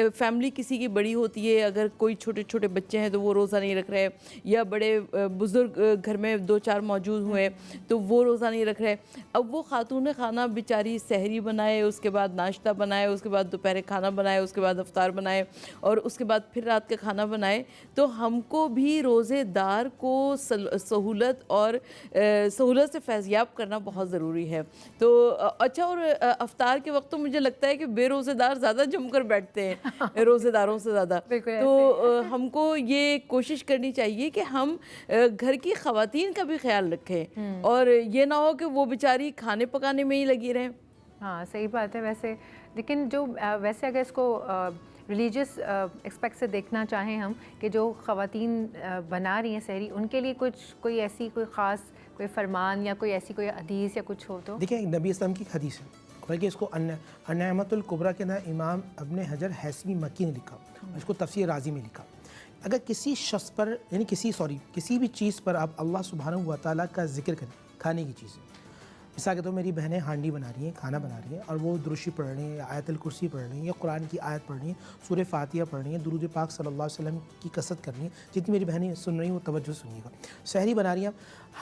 फैमिली किसी की बड़ी होती है, अगर कोई छोटे छोटे बच्चे हैं तो वो रोज़ा नहीं रख रहे, या बड़े बुज़ुर्ग घर में 2-4 मौजूद हुए तो वो रोज़ा नहीं रख रहे। अब वो खातून खाना बेचारी सहरी बनाए, उसके बाद नाश्ता बनाए, उसके बाद दोपहर खाना बनाए, उसके बाद अफ्तार बनाए, और उसके बाद फिर रात का खाना बनाए। तो हमको भी रोज़ेदार को सहूलत और सहूलत से फैज़याब करना बहुत ज़रूरी है। तो अच्छा, और अफ्तार के वक्त तो मुझे लगता है कि बेरोज़ेदार ज़्यादा जमकर बैठते हैं रोज़ेदारों से ज़्यादा। तो हमको ये कोशिश करनी चाहिए कि हम घर की ख़वातीन का भी ख्याल रखें, और ये ना हो कि वो बेचारी खाने पकाने में ही लगी रहें। हाँ, सही बात है। वैसे लेकिन जो वैसे अगर इसको रिलीजियस एक्सपेक्ट से देखना चाहें हम कि जो ख़वातीन बना रही हैं सहरी, उनके लिए कोई ऐसी कोई ख़ास कोई फरमान या कोई ऐसी कोई हदीस या कुछ हो तो? देखिए, नबी इस्लाम की हदीस है, बल्कि इसको अन्नअमतुल कुबरा के ना इमाम इब्न हजर हैसमी मक्की ने लिखा, इसको तफसीर राज़ी में लिखा। अगर किसी शख्स पर यानी किसी भी चीज़ पर आप अल्लाह सुब्हानहु व तआला का जिक्र करें, खाने की चीज़, मिसाल के तो मेरी बहनें हांडी बना रही हैं, खाना बना रही हैं, और वो दुरूशी पढ़ रही हैं, या आयतुल कुर्सी पढ़ रही हैं, या कुरान की आयत पढ़ रही हैं, सूरह फातिहा पढ़ रही हैं, दुरूद पाक सल्लल्लाहु अलैहि वसल्लम की कसरत कर रही हैं। जितनी मेरी बहनें सुन रही हैं वो तवज्जो सुनिएगा। सहरी बना रही हैं,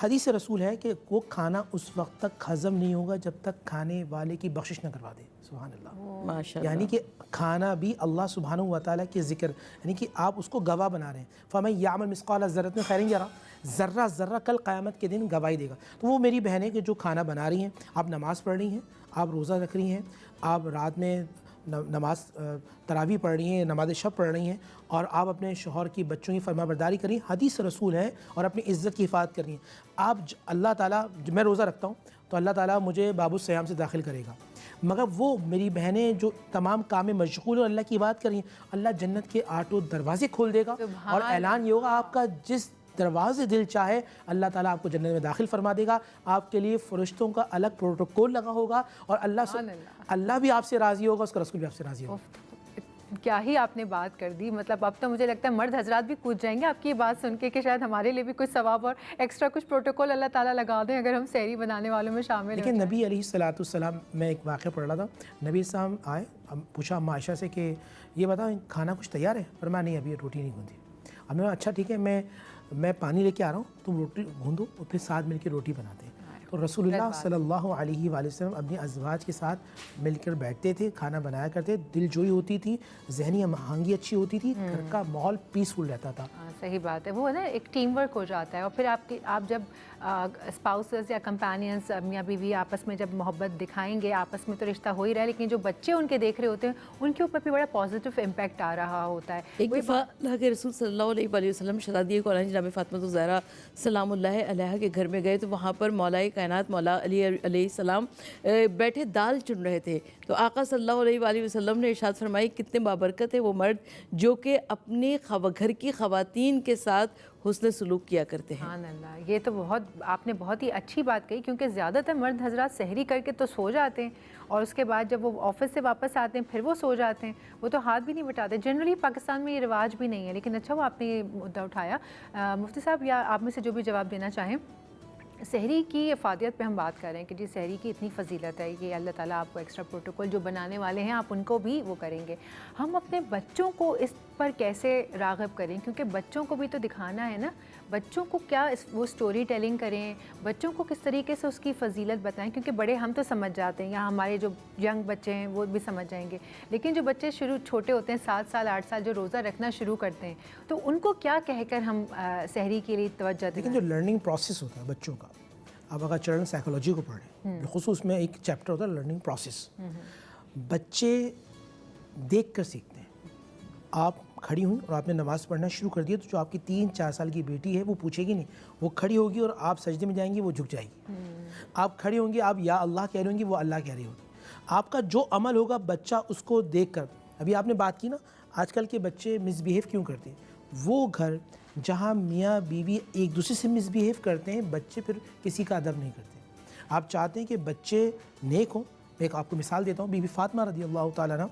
हदीस रसूल है कि वो खाना उस वक्त तक हज़म नहीं होगा जब तक खाने वाले की बख्शिश न करवा दे। सुभान अल्लाह, माशाअल्लाह। यानी कि खाना भी अल्लाह सुब्हानहु व तआला के ज़िक्र, यानी कि आप उसको गवाह बना रहे हैं। फ़मन यअमल मिस्क़ाल ज़र्रतिन खैरन यरा, ज़र्रा ज़र्रा कल क़यामत के दिन गवाही देगा। तो वो मेरी बहनें कि जो खाना बना रही हैं, आप नमाज़ पढ़ रही हैं, आप रोज़ा रख रही हैं, आप रात में नमाज तरावी पढ़ रही हैं, नमाज शब पढ़ रही हैं, और आप अपने शौहर की बच्चों की फरमाबरदारी कर रही हैं, हदीस रसूल है, और अपनी इज़्ज़त की हिफाज़त कर रही हैं। आप अल्लाह ताला, मैं रोज़ा रखता हूँ तो अल्लाह ताला मुझे बाबू सयाम से दाखिल करेगा, मगर वो मेरी बहनें जो तमाम काम में मशगूल और अल्लाह की बात कर रही हैं, अल्लाह जन्नत के 8 दरवाज़े खोल देगा, और ऐलान ये होगा, आपका जिस दरवाज़े दिल चाहे अल्लाह ताला आपको जन्नत में दाखिल फरमा देगा। आपके लिए फ़रिश्तों का अलग प्रोटोकॉल लगा होगा, और अल्लाह भी आपसे राज़ी होगा, उसका रसूल भी आपसे राज़ी होगा। क्या ही आपने बात कर दी, मतलब अब तो मुझे लगता है मर्द हजरात भी कूद जाएंगे आपकी ये बात सुन के कि शायद हमारे लिए भी कुछ सवाब और एक्स्ट्रा कुछ प्रोटोकॉल अल्लाह ताला लगा दें अगर हम सहरी बनाने वालों में शामिल लेकिन नबी अलैहिस्सलाम, मैं एक वाक़या पढ़ रहा था, नबी साहब आए, अब पूछा अम्मा आयशा से कि ये बताओ खाना कुछ तैयार है, पर मैं नहीं अभी रोटी नहीं गूंदी। अब मैं अच्छा ठीक है, मैं पानी लेके आ रहा हूँ, तुम रोटी गूंदो और फिर साथ मिलकर रोटी बनाते हैं। तो रसूलुल्लाह सल्लल्लाहु अलैहि वसल्लम अपने अज़वाज के साथ मिलकर बैठते थे, खाना बनाया करते, दिलजोई होती थी, जहनी आहंगी अच्छी होती थी, घर का माहौल पीसफुल रहता था। सही बात है, वो है ना एक टीम वर्क हो जाता है। और फिर आप जब स्पाउसेस या कंपेनियंस मियाँ बीवी आपस में जब मोहब्बत दिखाएंगे, आपस में तो रिश्ता हो ही रहा है, लेकिन जो बच्चे उनके देख रहे होते हैं उनके ऊपर भी बड़ा पॉजिटिव इम्पैक्ट आ रहा होता है। एक दफ़ा अल्लाह के रसूल सल्लल्लाहु अलैहि वसल्लम शहज़ादी कौलानी जनाब फ़ातिमा ज़हरा सलामुल्लाह अलैहा के घर में गए, तो वहाँ पर मौलाए कायनात मौला अली अलैहिस्सलाम बैठे दाल चुन रहे थे। तो आका सल्लल्लाहु अलैहि वसल्लम ने इरशाद फरमाई, कितने बाबरकत है वो मर्द जो कि अपने घर की ख़वातीन के साथ हुस्न सलूक किया करते हैं। हाँ अल्लाह, ये तो आपने बहुत ही अच्छी बात कही, क्योंकि ज़्यादातर मर्द हजरात सहरी करके तो सो जाते हैं और उसके बाद जब वो ऑफिस से वापस आते हैं फिर वो सो जाते हैं, वो तो हाथ भी नहीं बटाते। जनरली पाकिस्तान में ये रिवाज भी नहीं है, लेकिन अच्छा वो आपने ये मुद्दा उठाया। मुफ्ती साहब या आप में से जो भी जवाब देना चाहें, सहरी की अफादियत पे हम बात कर रहे हैं कि जी सहरी की इतनी फजीलत है कि अल्लाह ताला आपको एक्स्ट्रा प्रोटोकॉल जो बनाने वाले हैं आप उनको भी वो करेंगे। हम अपने बच्चों को इस पर कैसे राग़िब करें, क्योंकि बच्चों को भी तो दिखाना है ना, बच्चों को क्या वो स्टोरी टेलिंग करें, बच्चों को किस तरीके से उसकी फजीलत बताएं, क्योंकि बड़े हम तो समझ जाते हैं या हमारे जो यंग बच्चे हैं वो भी समझ जाएंगे, लेकिन जो बच्चे छोटे होते हैं 7 साल 8 साल जो रोज़ा रखना शुरू करते हैं, तो उनको क्या कहकर हम सहरी के लिए तवज्जो दें। लेकिन जो लर्निंग प्रोसेस होता है बच्चों का, आप अगर चिल्ड्रन साइकोलॉजी को पढ़ें, बिलखुसूस में एक चैप्टर होता है लर्निंग प्रोसेस। बच्चे देख कर सीखते हैं। आप खड़ी हुई और आपने नमाज़ पढ़ना शुरू कर दिया, तो जो आपकी 3-4 साल की बेटी है वो पूछेगी नहीं, वो खड़ी होगी और आप सजदे में जाएंगी वो झुक जाएगी। आप खड़ी होंगी, आप या अल्लाह कह रही होंगी, वो अल्लाह कह रही होगी। आपका जो अमल होगा बच्चा उसको देख कर, अभी आपने बात की ना आजकल के बच्चे मिसबिहेव क्यों करते हैं, वो घर जहाँ मियाँ बीवी एक दूसरे से मिसबिहेव करते हैं, बच्चे फिर किसी का अदब नहीं करते। आप चाहते हैं कि बच्चे नेक हों। मैं एक आपको मिसाल देता हूँ, बीबी फातिमा रज़ियल्लाहु ताला अन्हा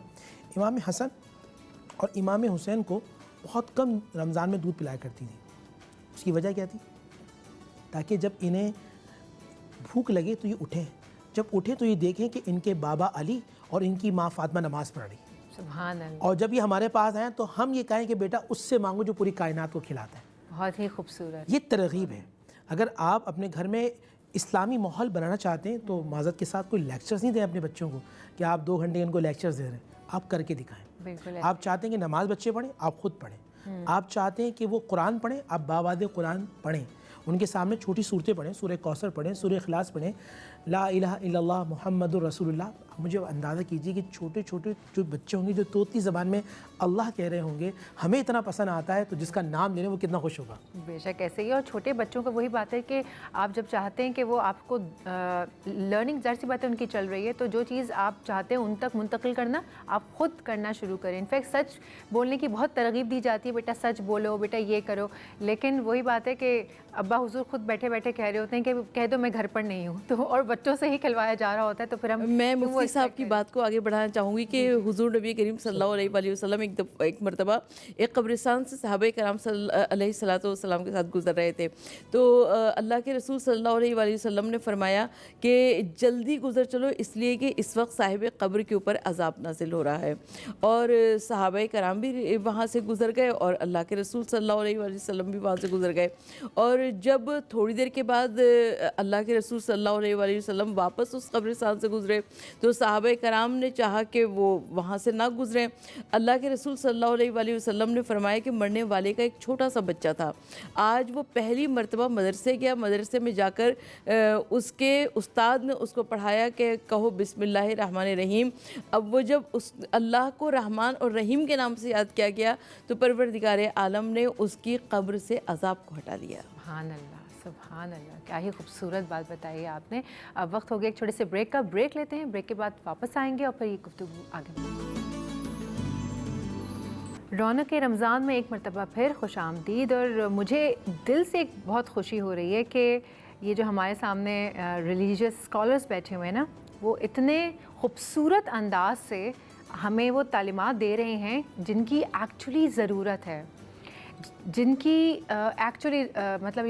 इमाम हसन और इमाम हुसैन को बहुत कम रमज़ान में दूध पिलाया करती थी। उसकी वजह क्या थी? ताकि जब इन्हें भूख लगे तो ये उठें, जब उठें तो ये देखें कि इनके बाबा अली और इनकी माँ फातिमा नमाज़ पढ़ रही। सुभान अल्लाह। और जब ये हमारे पास आए तो हम ये कहें कि बेटा उससे मांगो जो पूरी कायनात को खिलाता है। बहुत ही खूबसूरत। ये तरगीब है। अगर आप अपने घर में इस्लामी माहौल बनाना चाहते हैं तो माज़रत के साथ कोई लेक्चर्स नहीं दें अपने बच्चों को कि आप 2 घंटे इनको लेक्चर्स दे रहे हैं, आप करके दिखाएं। बिल्कुल। आप चाहते हैं कि नमाज बच्चे पढ़ें, आप खुद पढ़ें। आप चाहते हैं कि वो कुरान पढ़ें, आप बावादे कुरान पढ़ें, उनके सामने छोटी सूरतें पढ़ें, सूरह कौसर पढ़ें, सूरह इखलास पढ़ें, ला इलाहा इल्लल्लाह मुहम्मदुर रसूलुल्लाह। मुझे अंदाज़ा कीजिए कि छोटे छोटे जो बच्चे होंगे जो तोती ज़बान में अल्लाह कह रहे होंगे, हमें इतना पसंद आता है, तो जिसका नाम ले रहे हैं वो कितना खुश होगा। बेशक ऐसे ही। और छोटे बच्चों का वही बात है कि आप जब चाहते हैं कि वो आपको लर्निंग ज़ाहिर सी बात है उनकी चल रही है, तो जो चीज़ आप चाहते हैं उन तक मुंतकिल करना आप ख़ुद करना शुरू करें। इनफैक्ट सच बोलने की बहुत तरगीब दी जाती है, बेटा सच बोलो, बेटा ये करो, लेकिन वही बात है कि अब्बा हुजूर खुद बैठे बैठे कह रहे होते हैं कि कह दो मैं घर पर नहीं हूँ, तो और बच्चों से ही खिलवाया जा रहा होता है। तो फिर मैं मुफ्ती साहब की बात को आगे बढ़ाना चाहूँगी कि हुजूर नबी करीम सल्लल्लाहु अलैहि वसल्लम एक मरतबा एक कब्रिस्तान से सहाबा कराम अलैहिस्सलातु वस्सलाम के साथ गुजर रहे थे, तो अल्लाह के रसूल सल्लल्लाहु अलैहि वसल्लम ने फरमाया कि जल्दी गुजर चलो, इसलिए कि इस वक्त साहिब कब्र के ऊपर अजाब नाजिल हो रहा है। और सहाबा कराम भी वहाँ से गुजर गए और अल्लाह के रसूल सल्लल्लाहु अलैहि वसल्लम भी वहाँ से गुजर गए। और जब थोड़ी देर के बाद अल्लाह के रसूल सल्लल्लाहु अलैहि वसल्लम वापस उस कब्रिस्तान से गुजरे, तो सहाबा कराम ने चाहा कि वो वहाँ से ना गुजरें। अल्लाह के रसूल सल्लल्लाहु अलैहि वसल्लम ने फरमाया कि मरने वाले का एक छोटा सा बच्चा था, आज वो पहली मरतबा मदरसे गया, मदरसे में जाकर उसके उस्ताद ने उसको पढ़ाया कि कहो बिस्मिल्लाहिर रहमानिर रहीम। अब वो जब उस अल्लाह को रहमान और रहीम के नाम से याद किया गया तो परवरदिगार आलम ने उसकी कब्र से अजाब को हटा लिया। सुभान अल्लाह, सुभान अल्लाह, क्या ही खूबसूरत बात बताई है आपने। अब वक्त हो गया एक छोटे से ब्रेक का, ब्रेक लेते हैं, ब्रेक के बाद वापस आएंगे और फिर ये गुफ्तगू आगे बढ़ेगी। रौनक रमज़ान में एक मरतबा फिर खुश आमदीद। और मुझे दिल से एक बहुत खुशी हो रही है कि ये जो हमारे सामने रिलीजियस स्कॉलर्स बैठे हुए हैं ना, वो इतने खूबसूरत अंदाज से हमें वो तालीमात दे रहे हैं जिनकी एक्चुअली ज़रूरत है, जिनकी एक्चुअली मतलब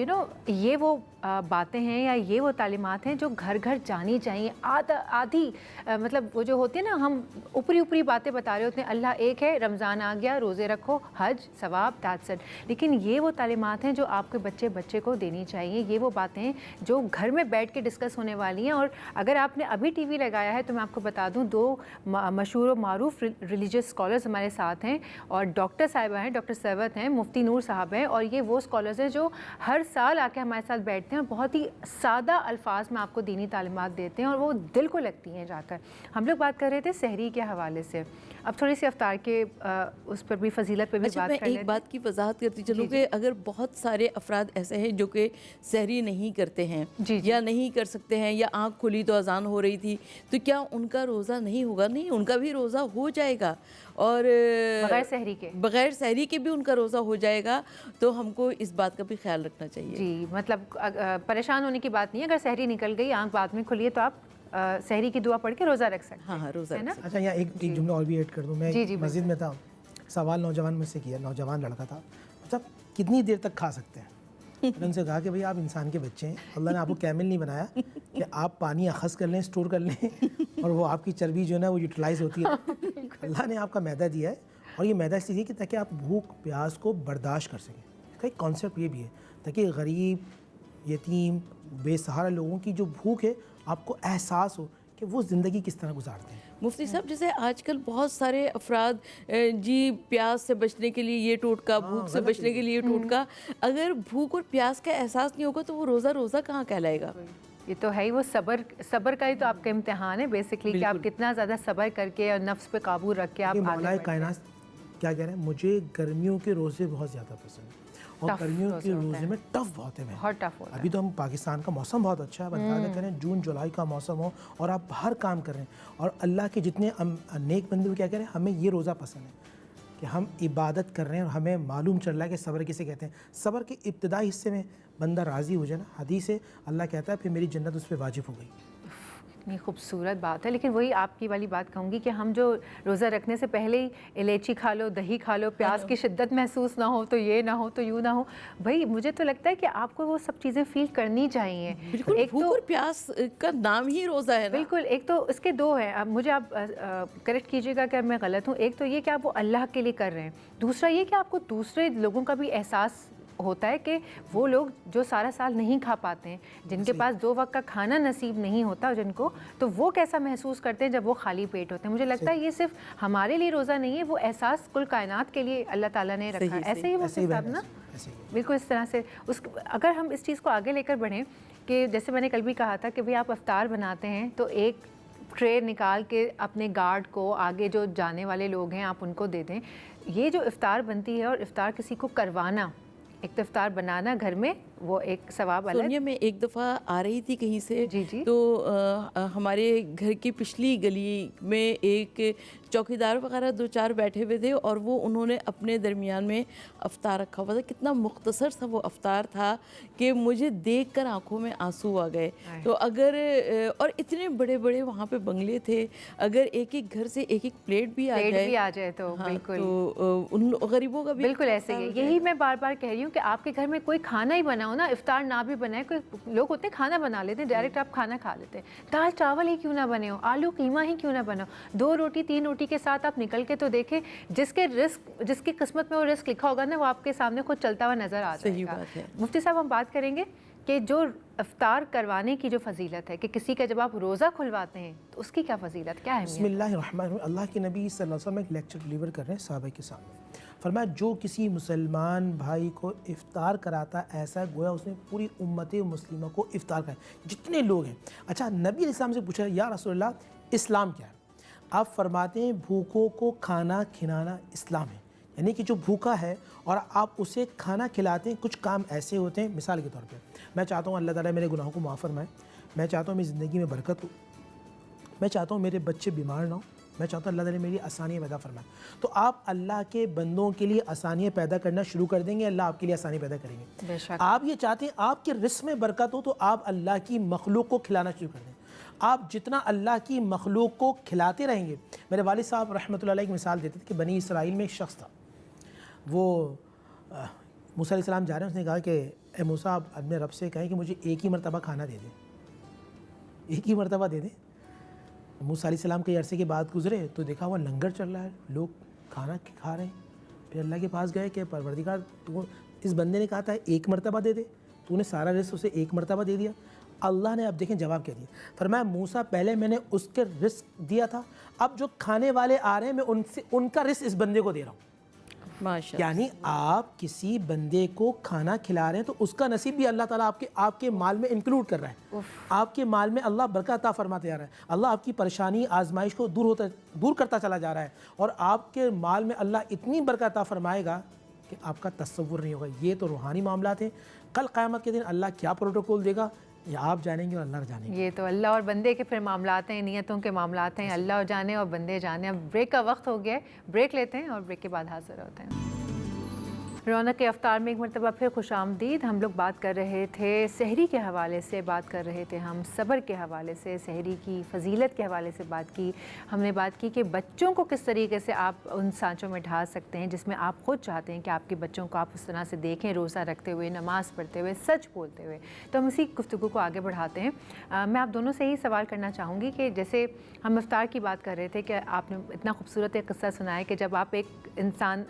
ये वो बातें हैं या ये वो तालीमात हैं जो घर घर जानी चाहिए। आधी मतलब वो जो होती है ना, हम ऊपरी ऊपरी बातें बता रहे होते हैं, अल्लाह एक है, रमज़ान आ गया, रोज़े रखो, हज, सवाब, दैट्स इट। लेकिन ये वो तालीमात हैं जो आपके बच्चे को देनी चाहिए। ये वो बातें हैं जो घर में बैठ के डिस्कस होने वाली हैं। और अगर आपने अभी टीवी लगाया है तो मैं आपको बता दूँ, 2 मशहूर और मारूफ रिलीजियस स्कॉलर्स हमारे साथ हैं, और डॉक्टर साहिबा हैं, डॉक्टर सैवत हैं, मुफ्ती नूर साहब हैं, और ये वो स्कॉलर्स हैं जो हर साल आके हमारे साथ बैठते हैं और बहुत ही सादा अल्फाज में आपको दीनी तालीमात देते हैं और वो दिल को लगती हैं जाकर। हम लोग बात कर रहे थे सहरी के हवाले से, अब थोड़ी सी अफ्तार के उस पर भी, फजीलत पर भी अच्छा, बात मैं कर लेते एक बात की वजाहत करती चलूँ कि अगर बहुत सारे अफराद ऐसे हैं जो कि सहरी नहीं करते हैं या नहीं कर सकते हैं, या आँख खुली तो अजान हो रही थी, तो क्या उनका रोज़ा नहीं होगा? नहीं, उनका भी रोज़ा हो जाएगा, और बग़ैर सहरी के भी उनका रोज़ा हो जाएगा। तो हमको इस बात का भी ख्याल रखना चाहिए। जी, मतलब परेशान होने की बात नहीं है। अगर सहरी निकल गई, आँख बाद में खुली है, तो आप सहरी की दुआ पढ़ के रोज़ा रख सकते हैं। हाँ, रोज़ा रख सकते हैं। अच्छा, यहाँ एक जुमला और भी ऐड कर दूँ मैं। मस्जिद में था, सवाल नौजवान मुझसे किया, नौजवान लड़का था, मतलब कितनी देर तक खा सकते हैं? मैंने उनसे कहा कि भाई आप इंसान के बच्चे हैं, अल्लाह ने आपको कैमल नहीं बनाया कि आप पानी अखज़ कर लें, स्टोर कर लें और वो आपकी चर्बी जो है ना वो यूटिलाइज़ होती है। अल्लाह ने आपका मैदा दिया है, और ये मैदा इसलिए कि ताकि आप भूख प्यास को बर्दाश्त कर सकें। इसका एक कॉन्सेप्ट ये भी है ताकि गरीब, यतीम, बेसहारा लोगों की जो भूख है आपको एहसास हो कि वो ज़िंदगी किस तरह गुजारते हैं। मुफ्ती साहब, जैसे आजकल बहुत सारे अफराद जी प्यास से बचने के लिए ये टोटका, भूख से बचने के लिए टोटका, अगर भूख और प्यास का एहसास नहीं होगा तो वो रोज़ा कहाँ कहलाएगा? ये तो है ही, वो सब्र का ही तो आपका इम्तिहान है बेसिकली, कि आप कितना ज़्यादा सब्र करके और नफ्स पे काबू रख के आप मौलाए कायनात क्या कह रहे हैं, मुझे गर्मियों के रोज़े बहुत ज़्यादा पसंद है, और गर्मियों के रोज़े में टफ बहुत है। बहुत टफ होता है। अभी तो हम पाकिस्तान का मौसम बहुत अच्छा है, बता करें जून जुलाई का मौसम हो और आप बाहर काम कर रहे हैं, और अल्लाह के जितने नेक बंदे वो क्या कह रहे हैं, हमें ये रोज़ा पसंद है कि हम इबादत कर रहे हैं और हमें मालूम चल रहा है कि सब्र किसे कहते हैं। सब्र के इब्तिदाई हिस्से में बंदा राज़ी हो जाए ना, हदीस है, अल्लाह कहता है फिर मेरी जन्नत उस पर वाजिब हो गई। इतनी खूबसूरत बात है। लेकिन वही आपकी वाली बात कहूँगी कि हम जो रोज़ा रखने से पहले ही इलायची खा लो, दही खा लो, प्यास की शिद्दत महसूस ना हो तो ये ना हो तो यूँ ना हो, भाई मुझे तो लगता है कि आपको वो सब चीज़ें फील करनी चाहिए। बिल्कुल, एक भूख और प्यास का नाम ही रोज़ा है ना। बिल्कुल, एक तो इसके 2 हैं। अब मुझे आप करेक्ट कीजिएगा कि मैं गलत हूँ। एक तो ये कि आप वो अल्लाह के लिए कर रहे हैं, दूसरा ये कि आपको दूसरे लोगों का भी एहसास होता है कि वो लोग जो सारा साल नहीं खा पाते हैं, जिनके पास 2 वक्त का खाना नसीब नहीं होता जिनको, तो वो कैसा महसूस करते हैं जब वो खाली पेट होते हैं। मुझे लगता है ये सिर्फ हमारे लिए रोज़ा नहीं है, वो एहसास कुल कायनात के लिए अल्लाह ताला ने रखा है। ऐसे ही वो साहब ना, बिल्कुल इस तरह से अगर हम इस चीज़ को आगे लेकर बढ़ें कि जैसे मैंने कल भी कहा था कि भाई आप इफ्तार बनाते हैं तो एक ट्रे निकाल के अपने गार्ड को, आगे जो जाने वाले लोग हैं आप उनको दे दें। ये जो इफ्तार बनती है और इफ्तार किसी को करवाना, एक तो इफ्तार बनाना घर में, वो एक सवाब अलग। सोनिया, मैं एक दफ़ा आ रही थी कहीं से, जी। तो हमारे घर की पिछली गली में एक चौकीदार वगैरह 2-4 बैठे हुए थे, और वो उन्होंने अपने दरमियान में अफ्तार रखा हुआ था। कितना मुख्तसर सा वो अफ्तार था कि मुझे देखकर आंखों में आंसू आ गए। तो अगर और इतने बड़े बड़े वहाँ पे बंगले थे, अगर एक एक घर से एक एक प्लेट भी आ जाए तो हाँ, बिल्कुल, तो उन गरीबों का भी बिल्कुल ऐसे ही। यही मैं बार बार कह रही हूँ कि आपके घर में कोई खाना ही बना हो ना, इफ्तार ना भी बनाए, कोई लोग होते हैं खाना बना लेते हैं, डायरेक्ट आप खाना खा लेते हैं, दाल चावल ही क्यों ना बने हो, आलू कीमा ही क्यों ना बना हो, 2 रोटी 3 रोटी के साथ आप निकल के तो देखें, जिसकी किस्मत में वो रिस्क लिखा होगा ना, वो आपके सामने खुद चलता हुआ नजर आ जाएगा। सही बात है। मुफ्ती साहब, हम बात करेंगे कि जो इफ्तार करवाने की जो फजीलत है, कि किसी का जब आप रोज़ा खुलवाते हैं तो उसकी क्या फजीलत, क्या है? बिस्मिल्लाहिर्रहमानिर्रहीम। अल्लाह के नबी सल्लल्लाहु अलैहि वसल्लम एक लेक्चर डिलीवर कर रहे हैं सहाबा के सामने। फरमाया जो किसी मुसलमान भाई को इफ्तार कराता ऐसा गोया उसने पूरी उम्मत मुस्लिमा को इफ्तार कराया, जितने लोग हैं। अच्छा, नबी इस्लाम से पूछा, या रसूलल्लाह इस्लाम क्या है? आप फरमाते हैं भूखों को खाना खिलाना इस्लाम है, यानी कि जो भूखा है और आप उसे खाना खिलाते हैं। कुछ काम ऐसे होते हैं, मिसाल के तौर पे मैं चाहता हूँ अल्लाह ताला मेरे गुनाहों को माफ़ फरमाए, मैं चाहता हूँ मेरी ज़िंदगी में बरकत हो, मैं चाहता हूँ मेरे बच्चे बीमार ना हो, मैं चाहता हूँ अल्लाह ताला मेरी आसानियाँ पैदा फरमाए। तो आप अल्लाह के बंदों के लिए आसानियाँ पैदा करना शुरू कर देंगे, अल्लाह आपके लिए आसानी पैदा करेंगे। आप ये चाहते हैं आपके रिस्क में बरकत हो, तो आप अल्लाह की मखलूक को खिलाना शुरू कर दें। आप जितना अल्लाह की मखलूक को खिलाते रहेंगे। मेरे वालिद साहब रहमतुल्लाह अलैह की मिसाल देते थे कि बनी इसराइल में एक शख्स था, वो मूसा अलैहिस्सलाम जा रहे हैं, उसने कहा कि ए मूसा आप अपने रब से कहें कि मुझे एक ही मरतबा खाना दे दें, एक ही मरतबा दे दें। मूसा अलैहिस्सलाम के अरसे के बाद गुजरे तो देखा हुआ लंगर चल रहा है, लोग खाना खा रहे हैं। फिर अल्लाह के पास गए कि परवरदिगार, तू इस बंदे ने कहा था एक मरतबा दे दे, तूने सारा रिस्क उसे एक मरतबा दे दिया। अल्लाह ने अब देखें जवाब क्या दिया, फरमाया मूसा पहले मैंने उसके रिस्क दिया था, अब जो खाने वाले आ रहे हैं मैं उनसे उनका रिस्क इस बंदे को दे रहा हूँ। माशा यानी आप किसी बंदे को खाना खिला रहे हैं तो उसका नसीब भी अल्लाह ताला आपके माल में इंक्लूड कर रहा है। आपके माल में अल्लाह बरकत अता फरमाते जा रहा है। अल्लाह आपकी परेशानी आजमाइश को दूर करता चला जा रहा है और आपके माल में अल्लाह इतनी बरकत अता फरमाएगा कि आपका तसव्वुर नहीं होगा। ये तो रूहानी मामला थे। कल क़यामत के दिन अल्लाह क्या प्रोटोकॉल देगा ये आप जानेंगे और अल्लाह जानेंगे। ये तो अल्लाह और बंदे के फिर मामलात हैं, नियतों के मामलात हैं, अल्लाह जाने और बंदे जाने। अब ब्रेक का वक्त हो गया है, ब्रेक लेते हैं और ब्रेक के बाद हाजिर होते हैं। रौनक के अफ्तार में एक मरतबा फिर खुशामदीद। हम लोग बात कर रहे थे सहरी के हवाले से, बात कर रहे थे हम सब्र के हवाले से, सहरी की फ़जीलत के हवाले से बात की। हमने बात की कि बच्चों को किस तरीके से आप उन सांचों में ढाल सकते हैं जिसमें आप ख़ुद चाहते हैं कि आपके बच्चों को आप उस तरह से देखें, रोज़ा रखते हुए, नमाज़ पढ़ते हुए, सच बोलते हुए। तो हम इसी गुफ्तगू को आगे बढ़ाते हैं। मैं आप दोनों से ही सवाल करना चाहूँगी कि जैसे हम इफ्तार की बात कर रहे थे कि आपने इतना खूबसूरत एक किस्सा सुनाया कि जब आप एक इंसान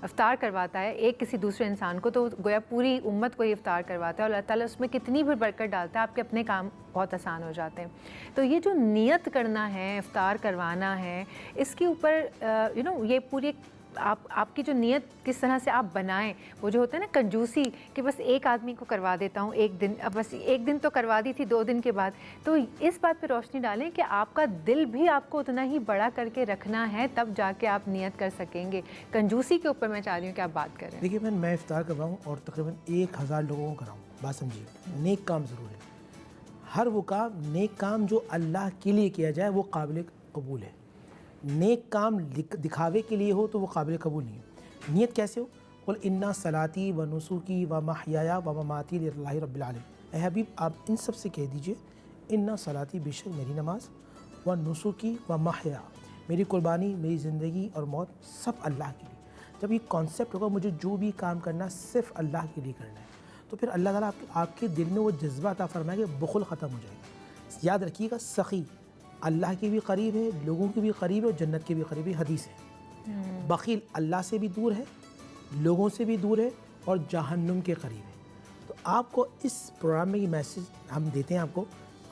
इफ्तार करवाता है एक किसी दूसरे इंसान को, तो गोया पूरी उम्मत को ही इफ्तार करवाता है और अल्लाह ताला उसमें कितनी भी बरकत डालता है, आपके अपने काम बहुत आसान हो जाते हैं। तो ये जो नियत करना है, इफ्तार करवाना है, इसके ऊपर ये पूरी आपकी जो नियत किस तरह से आप बनाएं, वो जो होता है ना कंजूसी कि बस एक आदमी को करवा देता हूँ एक दिन, अब बस एक दिन तो करवा दी थी, 2 दिन के बाद, तो इस बात पे रोशनी डालें कि आपका दिल भी आपको उतना ही बड़ा करके रखना है, तब जाके आप नियत कर सकेंगे। कंजूसी के ऊपर मैं चाह रही हूँ कि आप बात करें। देखिए मैं इफ्तार करवाऊँ और तकरीबन 1000 लोगों को कराऊँ, बात समझिए, नेक काम ज़रूर है। हर वो काम, नेक काम जो अल्लाह के लिए किया जाए वो काबिल कबूल है। नेक काम दिखावे के लिए हो तो वो काबिल कबूल नहीं है। नियत कैसे हो? कुल इन्ना सलाती व नुसुकी व महयाया व ममाती लिल्लाहि रब्बिल आलमीन। ए हबीब आप इन सब से कह दीजिए इन्ना सलाती, बेशक मेरी नमाज, व नुसुकी व महया, मेरी कुर्बानी, मेरी ज़िंदगी और मौत सब अल्लाह के लिए। जब ये कॉन्सेप्ट होगा मुझे जो भी काम करना सिर्फ अल्लाह के लिए करना है, तो फिर अल्लाह ताला आपके दिल में वो जज्बा अता फरमाएगा, बुखल ख़त्म हो जाएगा। याद रखिएगा, सखी अल्लाह के भी करीब है, लोगों के भी करीब है और जन्नत के भी करीब है। हदीस है। बखील अल्लाह से भी दूर है, लोगों से भी दूर है और जहन्नुम के करीब है। तो आपको इस प्रोग्राम में ये मैसेज हम देते हैं,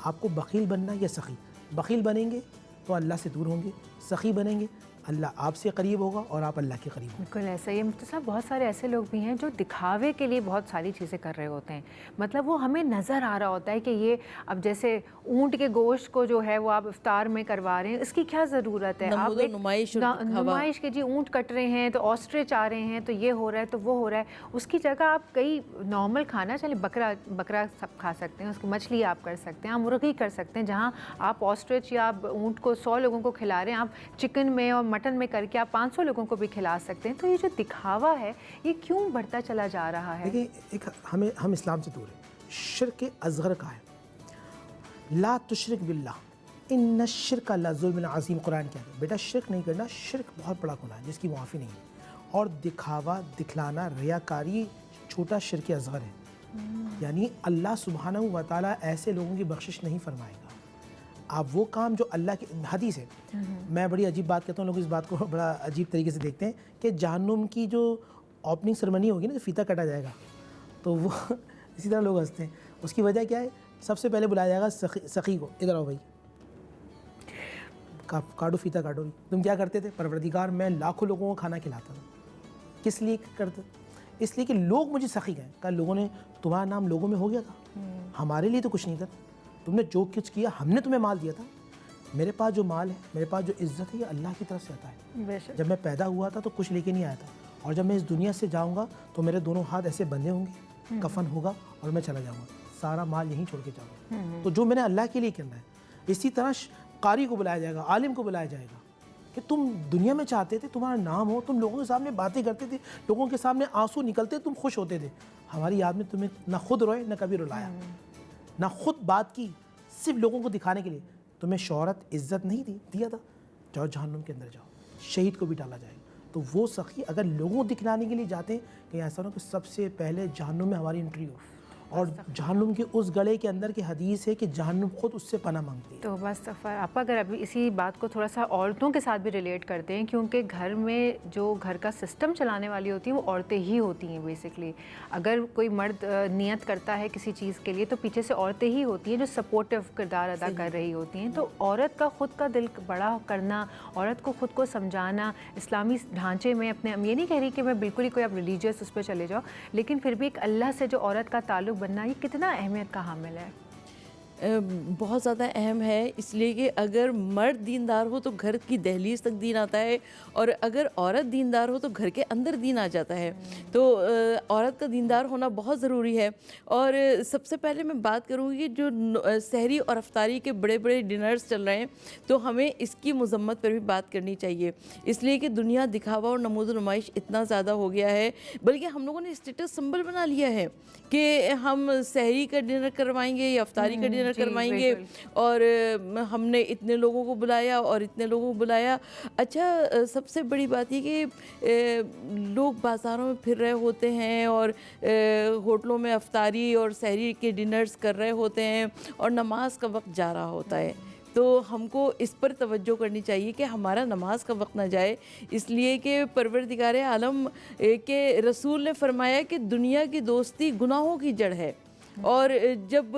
आपको बखील बनना या सखी। बखील बनेंगे तो अल्लाह से दूर होंगे, सखी बनेंगे अल्लाह आपसे करीब होगा और आप अल्लाह के करीब होंगे। बिल्कुल ऐसा ही है मुफ्ती साहब। बहुत सारे ऐसे लोग भी हैं जो दिखावे के लिए बहुत सारी चीज़ें कर रहे होते हैं, मतलब वो हमें नज़र आ रहा होता है कि ये अब जैसे ऊँट के गोश्त को जो है वो आप इफ्तार में करवा रहे हैं, इसकी क्या ज़रूरत है? आप एक नुमाइश के जी ऊँट कट रहे हैं तो ऑस्ट्रिच आ रहे हैं तो ये हो रहा है तो वो हो रहा है, उसकी जगह आप कई नॉर्मल खाना, चले बकरा सब खा सकते हैं, उसकी मछली आप कर सकते हैं, आप मुर्गी कर सकते हैं। जहाँ आप ऑस्ट्रिच या ऊँट को 100 लोगों को खिला रहे हैं, आप चिकन में और मटन में करके आप 500 लोगों को भी खिला सकते हैं। तो ये जो दिखावा है ये क्यों बढ़ता चला जा रहा है? देखिए हम इस्लाम से दूर है। शिर्क असगर का है, ला तुशरिक बिल्लाह इन्ना शिर्क ला ज़ुल्मुन अज़ीम। कुरान क्या है? बेटा शिर्क नहीं करना, शिर्क बहुत बड़ा गुनाह है जिसकी मुआफ़ी नहीं है। और दिखावा, दिखलाना, रियाकारी छोटा शिर्क असगर है। यानी अल्लाह सुब्हानहू व तआला ऐसे लोगों की बख्शिश नहीं फरमाएगा। आप वो काम जो अल्लाह की हदीस है, मैं बड़ी अजीब बात कहता हूँ, लोग इस बात को बड़ा अजीब तरीके से देखते हैं कि जहन्नुम की जो ओपनिंग सेरेमनी होगी ना, जो फीता काटा जाएगा, तो वो इसी तरह लोग हंसते हैं। उसकी वजह क्या है? सबसे पहले बुलाया जाएगा सखी को, इधर आओ भाई, काटो फीता काटो। तुम क्या करते थे? परवरदिगार मैं लाखों लोगों को खाना खिलाता था। किस लिए करते? इसलिए कि लोग मुझे सखी कहें। कल लोगों ने, तुम्हारा नाम लोगों में हो गया था, हमारे लिए तो कुछ नहीं था। तुमने जो कुछ किया, हमने तुम्हें माल दिया था। मेरे पास जो माल है, मेरे पास जो इज़्ज़त है, ये अल्लाह की तरफ से आता है। जब मैं पैदा हुआ था तो कुछ लेके नहीं आया था, और जब मैं इस दुनिया से जाऊंगा तो मेरे दोनों हाथ ऐसे बंधे होंगे, कफन होगा और मैं चला जाऊंगा, सारा माल यहीं छोड़ के जाऊंगा। तो जो मैंने अल्लाह के लिए करना है। इसी तरह कारी को बुलाया जाएगा, आलिम को बुलाया जाएगा कि तुम दुनिया में चाहते थे तुम्हारा नाम हो, तुम लोगों के सामने बातें करते थे, लोगों के सामने आंसू निकलते, तुम खुश होते थे। हमारी याद में तुम्हें ना खुद रोए ना कभी रुलाया, ना खुद बात की, सिर्फ लोगों को दिखाने के लिए। तुम्हें शोहरत इज़्ज़त नहीं दिया था, जाओ जहन्नुम के अंदर जाओ, शहीद को भी डाला जाएगा। तो वो सखी अगर लोगों को दिखलाने के लिए जाते हैं कि ऐसा ना कि सबसे पहले जहन्नुम में हमारी एंट्री हो, और जहन्नुम के उस गले के अंदर की हदीस है कि जहन्नुम खुद उससे पनाह मांगती है। तो बस सफ़र आप अगर अभी इसी बात को थोड़ा सा औरतों के साथ भी रिलेट करते हैं, क्योंकि घर में जो घर का सिस्टम चलाने वाली होती है वो औरतें ही होती हैं बेसिकली। अगर कोई मर्द नियत करता है किसी चीज़ के लिए तो पीछे से औरतें ही होती हैं जो सपोर्टिव किरदार अदा कर रही होती हैं। तो औरत का ख़ुद का दिल बड़ा करना, औरत को ख़ुद को समझाना इस्लामी ढांचे में अपने, ये नहीं कह रही कि मैं बिल्कुल ही कोई आप रिलीजियस उस पर चले जाओ, लेकिन फिर भी एक अल्लाह से जो औरत का ताल्लुक़ बनना, ये कितना अहमियत का हामिल है? बहुत ज़्यादा अहम है, इसलिए कि अगर मर्द दीनदार हो तो घर की दहलीज तक दीन आता है, और अगर औरत दीनदार हो तो घर के अंदर दीन आ जाता है। तो औरत का दीनदार होना बहुत ज़रूरी है। और सबसे पहले मैं बात करूँगी जो सहरी और अफ्तारी के बड़े बड़े डिनर्स चल रहे हैं, तो हमें इसकी मजम्मत पर भी बात करनी चाहिए, इसलिए कि दुनिया दिखावा और नमूद नुमाइश इतना ज़्यादा हो गया है, बल्कि हम लोगों ने स्टेटस सिंबल बना लिया है कि हम सहरी का डिनर करवाएंगे या अफ्तारी का डिनर करवाएंगे, और हमने इतने लोगों को बुलाया और इतने लोगों को बुलाया। अच्छा, सबसे बड़ी बात ये कि लोग बाज़ारों में फिर रहे होते हैं और होटलों में अफ्तारी और सहरी के डिनर्स कर रहे होते हैं और नमाज का वक्त जा रहा होता है। तो हमको इस पर तवज्जो करनी चाहिए कि हमारा नमाज का वक्त ना जाए, इसलिए कि परवरदिगार आलम के रसूल ने फरमाया कि दुनिया की दोस्ती गुनाहों की जड़ है। और जब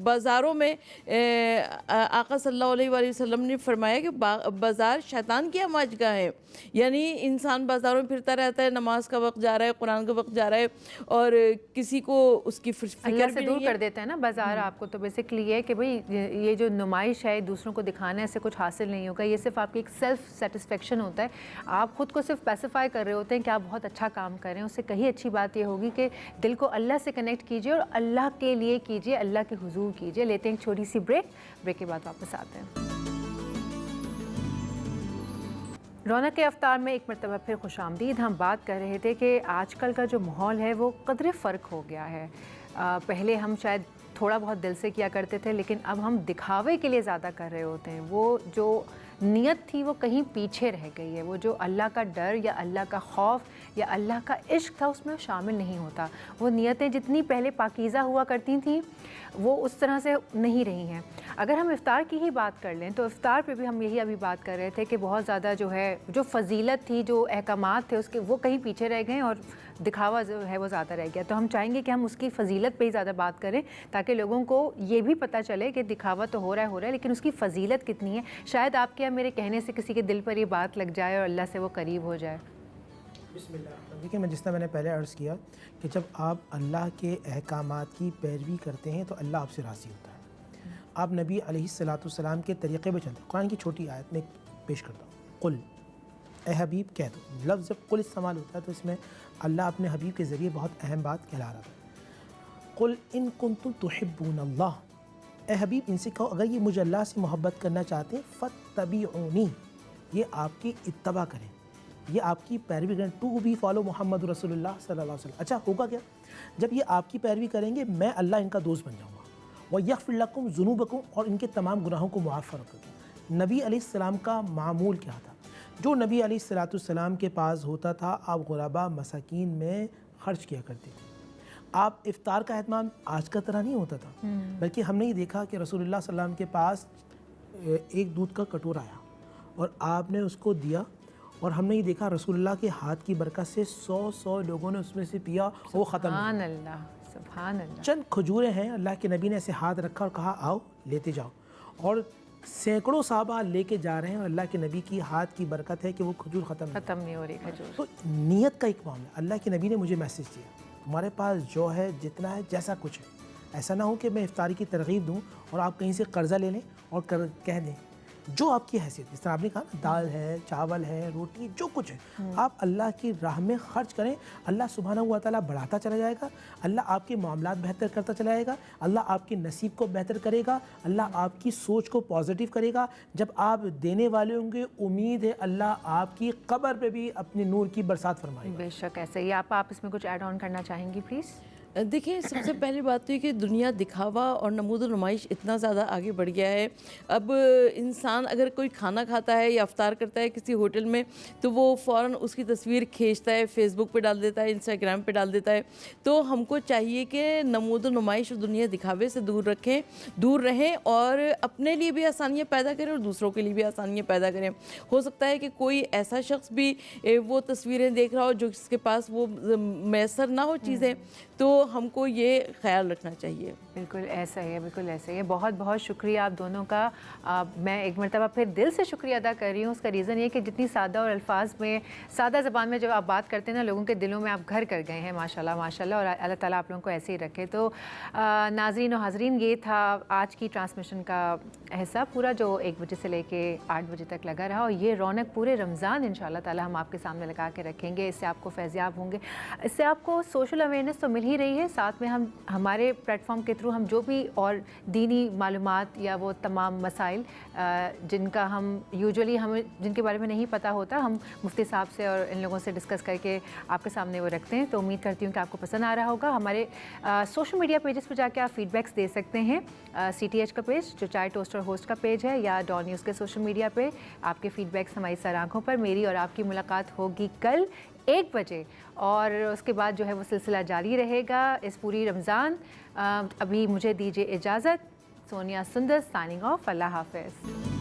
बाज़ारों में आका सल्लल्लाहु अलैहि वसल्लम ने फरमाया कि बाज़ार शैतान की आमाजगाह है, यानी इंसान बाज़ारों में फिरता रहता है, नमाज का वक्त जा रहा है, कुरान का वक्त जा रहा है, और किसी को उसकी अल्लाह से दूर कर देता है ना बाज़ार आपको। तो बेसिकली ये कि भाई ये जो नुमाइश है दूसरों को दिखाना है, इससे कुछ हासिल नहीं होगा, ये सिर्फ आपकी एक सेल्फ सेटिस्फेक्शन होता है। आप ख़ुद को सिर्फ स्पेसिफाई कर रहे होते हैं कि आप बहुत अच्छा काम कर रहे हैं। उससे कहीं अच्छी बात ये होगी कि दिल को अल्लाह से कनेक्ट कीजिए और अल्लाह के लिए कीजिए, अल्लाह के हुजूर कीजिए। लेते हैं एक छोटी सी ब्रेक के बाद वापस आते हैं। रौनक के अफ्तार में एक मरतबा फिर खुशामदीद। हम बात कर रहे थे कि आजकल का जो माहौल है वो कदरे फ़र्क हो गया है। पहले हम शायद थोड़ा बहुत दिल से किया करते थे, लेकिन अब हम दिखावे के लिए ज़्यादा कर रहे होते हैं। वो जो नियत थी वो कहीं पीछे रह गई है। वो जो अल्लाह का डर या अल्लाह का खौफ या अल्लाह का इश्क था उसमें शामिल नहीं होता। वो नियतें जितनी पहले पाकीज़ा हुआ करती थी वो उस तरह से नहीं रही हैं। अगर हम इफ़्तार की ही बात कर लें तो इफ़्तार पे भी हम यही अभी बात कर रहे थे कि बहुत ज़्यादा जो है जो फ़जीलत थी, जो अहकामात थे उसके, वो कहीं पीछे रह गए और दिखावा जो है वो ज़्यादा रह गया। तो हम चाहेंगे कि हम उसकी फ़जीलत पे ही ज़्यादा बात करें ताकि लोगों को ये भी पता चले कि दिखावा तो हो रहा है लेकिन उसकी फ़जीलत कितनी है। शायद आपके या मेरे कहने से किसी के दिल पर ये बात लग जाए और अल्लाह से वो करीब हो जाए। बिस्मिल्लाह। देखिए, मैं जिस तरह मैंने पहले अर्ज़ किया कि जब आप अल्लाह के अहकामात की पैरवी करते हैं तो अल्लाह आपसे राज़ी होता है। आप नबी अलैहिस्सलाम के तरीक़े पर चलते हैं। कुरान की छोटी आयत में पेश करता हूँ, कुल, ए हबीब कह दो। लफ्ज़ जब कुल इस्तेमाल होता है तो इसमें अल्लाह अपने हबीब के ज़रिए बहुत अहम बात कहला रहा था। कुल इन कुंतुम तुहिब्बूनल्लाह, ए हबीब इनसे कहो अगर ये मुझे अल्लाह से मोहब्बत करना चाहते हैं फत्तबिऊनी, ये आपकी इत्तबा करें, ये आपकी पैरवी करें। टू बी फॉलो मोहम्मद रसूलुल्लाह सल्लल्लाहु अलैहि वसल्लम। अच्छा होगा क्या? जब ये आपकी पैरवी करेंगे मैं अल्लाह इनका दोस्त बन जाऊँगा, व यग़फ़िर लकुम ज़ुनूबकुम, और इनके तमाम गुनाहों को मुआफ़ करूँगा। नबी अलैहिस्सलाम का मामूल क्या था? जो नबी अलैहिस्सलाम के पास होता था आप गुरबा मसाकीन में ख़र्च किया करते थे। आप इफ़्तार का एहतमाम आज का तरह नहीं होता था, बल्कि हमने ये देखा कि रसूलुल्लाह सल्लल्लाहु अलैहि वसल्लम के पास एक दूध का कटोरा आया और आपने उसको दिया, और हमने ये देखा रसूलुल्लाह के हाथ की बरकत से 100 लोगों ने उसमें से पिया और वो ख़त्म। सुभान अल्लाह। चंद खजूरें हैं, अल्लाह के नबी ने ऐसे हाथ रखा और कहा आओ लेते जाओ, और सैकड़ों साहबा लेके जा रहे हैं और अल्लाह के नबी की हाथ की बरकत है कि वो खजूर ख़त्म नहीं हो रही खजूर। तो नीयत का एक मामला, अल्लाह के नबी ने मुझे मैसेज दिया तुम्हारे पास जो है जितना है जैसा कुछ है, ऐसा ना हो कि मैं इफ्तारी की तरगीब दूँ और आप कहीं से कर्ज़ा ले लें और कह दें जो आपकी हैसियत, जिस तरह आपने कहा ना दाल है, चावल है, रोटी, जो कुछ है आप अल्लाह की राह में ख़र्च करें। अल्लाह सुब्हानहू व तआला बढ़ाता चला जाएगा, अल्लाह आपके मामलात बेहतर करता चला जाएगा, अल्लाह आपके नसीब को बेहतर करेगा, अल्लाह आपकी सोच को पॉजिटिव करेगा। जब आप देने वाले होंगे उम्मीद है अल्लाह आपकी कब्र पे भी अपने नूर की बरसात फरमाएगा। बेशक ऐसे ही। आप इसमें कुछ ऐड ऑन करना चाहेंगी प्लीज़? देखिए, सबसे पहली बात तो ये कि दुनिया दिखावा और नमूद नुमाइश इतना ज़्यादा आगे बढ़ गया है। अब इंसान अगर कोई खाना खाता है या इफ्तार करता है किसी होटल में, तो वो फ़ौरन उसकी तस्वीर खींचता है, फ़ेसबुक पे डाल देता है, इंस्टाग्राम पे डाल देता है। तो हमको चाहिए कि नमूद नुमाइश और दुनिया दिखावे से दूर रहें और अपने लिए भी आसानियाँ पैदा करें और दूसरों के लिए भी आसानियाँ पैदा करें। हो सकता है कि कोई ऐसा शख्स भी वो तस्वीरें देख रहा हो जो जिसके पास वो मैसर ना हो चीज़ें, तो हमको ये ख्याल रखना चाहिए। बिल्कुल ऐसा ही है, बिल्कुल ऐसा ही है। बहुत बहुत शुक्रिया आप दोनों का। मैं एक मरतबा फिर दिल से शुक्रिया अदा कर रही हूँ। उसका रीज़न ये कि जितनी सादा और अल्फाज में, सादा ज़बान में जब आप बात करते हैं ना, लोगों के दिलों में आप घर कर गए हैं माशाल्लाह माशाल्लाह, और अल्लाह ताला आप लोगों को ऐसे ही रखे। तो नाज़रीन और हाज़रीन, ये था आज की ट्रांसमिशन का हिस्सा पूरा, जो 1 बजे से लेके 8 बजे तक लगा रहा, और ये रौनक पूरे रमज़ान इंशाल्लाह ताला हम आपके सामने लगा के रखेंगे। इससे आपको फैज़याब होंगे, इससे आपको सोशल अवेयरनेस तो मिल ही रही है, साथ में हम हमारे प्लेटफॉर्म के थ्रू हम जो भी और दीनी मालूमात या वो तमाम मसाइल जिनका हम यूजुअली हमें जिनके बारे में नहीं पता होता, हम मुफ्ती साहब से और इन लोगों से डिस्कस करके आपके सामने वो रखते हैं। तो उम्मीद करती हूँ कि आपको पसंद आ रहा होगा। हमारे सोशल मीडिया पेजेस पर जाके आप फीडबैक्स दे सकते हैं। CTH का पेज जो चाय टोस्टर होस्ट का पेज है, या डॉन न्यूज़ के सोशल मीडिया पे आपके फीडबैक्स हमारी सर आँखों पर। मेरी और आपकी मुलाकात होगी कल 1 बजे, और उसके बाद जो है वो सिलसिला जारी रहेगा इस पूरी रमज़ान। अभी मुझे दीजिए इजाज़त। सोनिया सुंदर साइनिंग ऑफ। अल्लाह हाफ़िज़।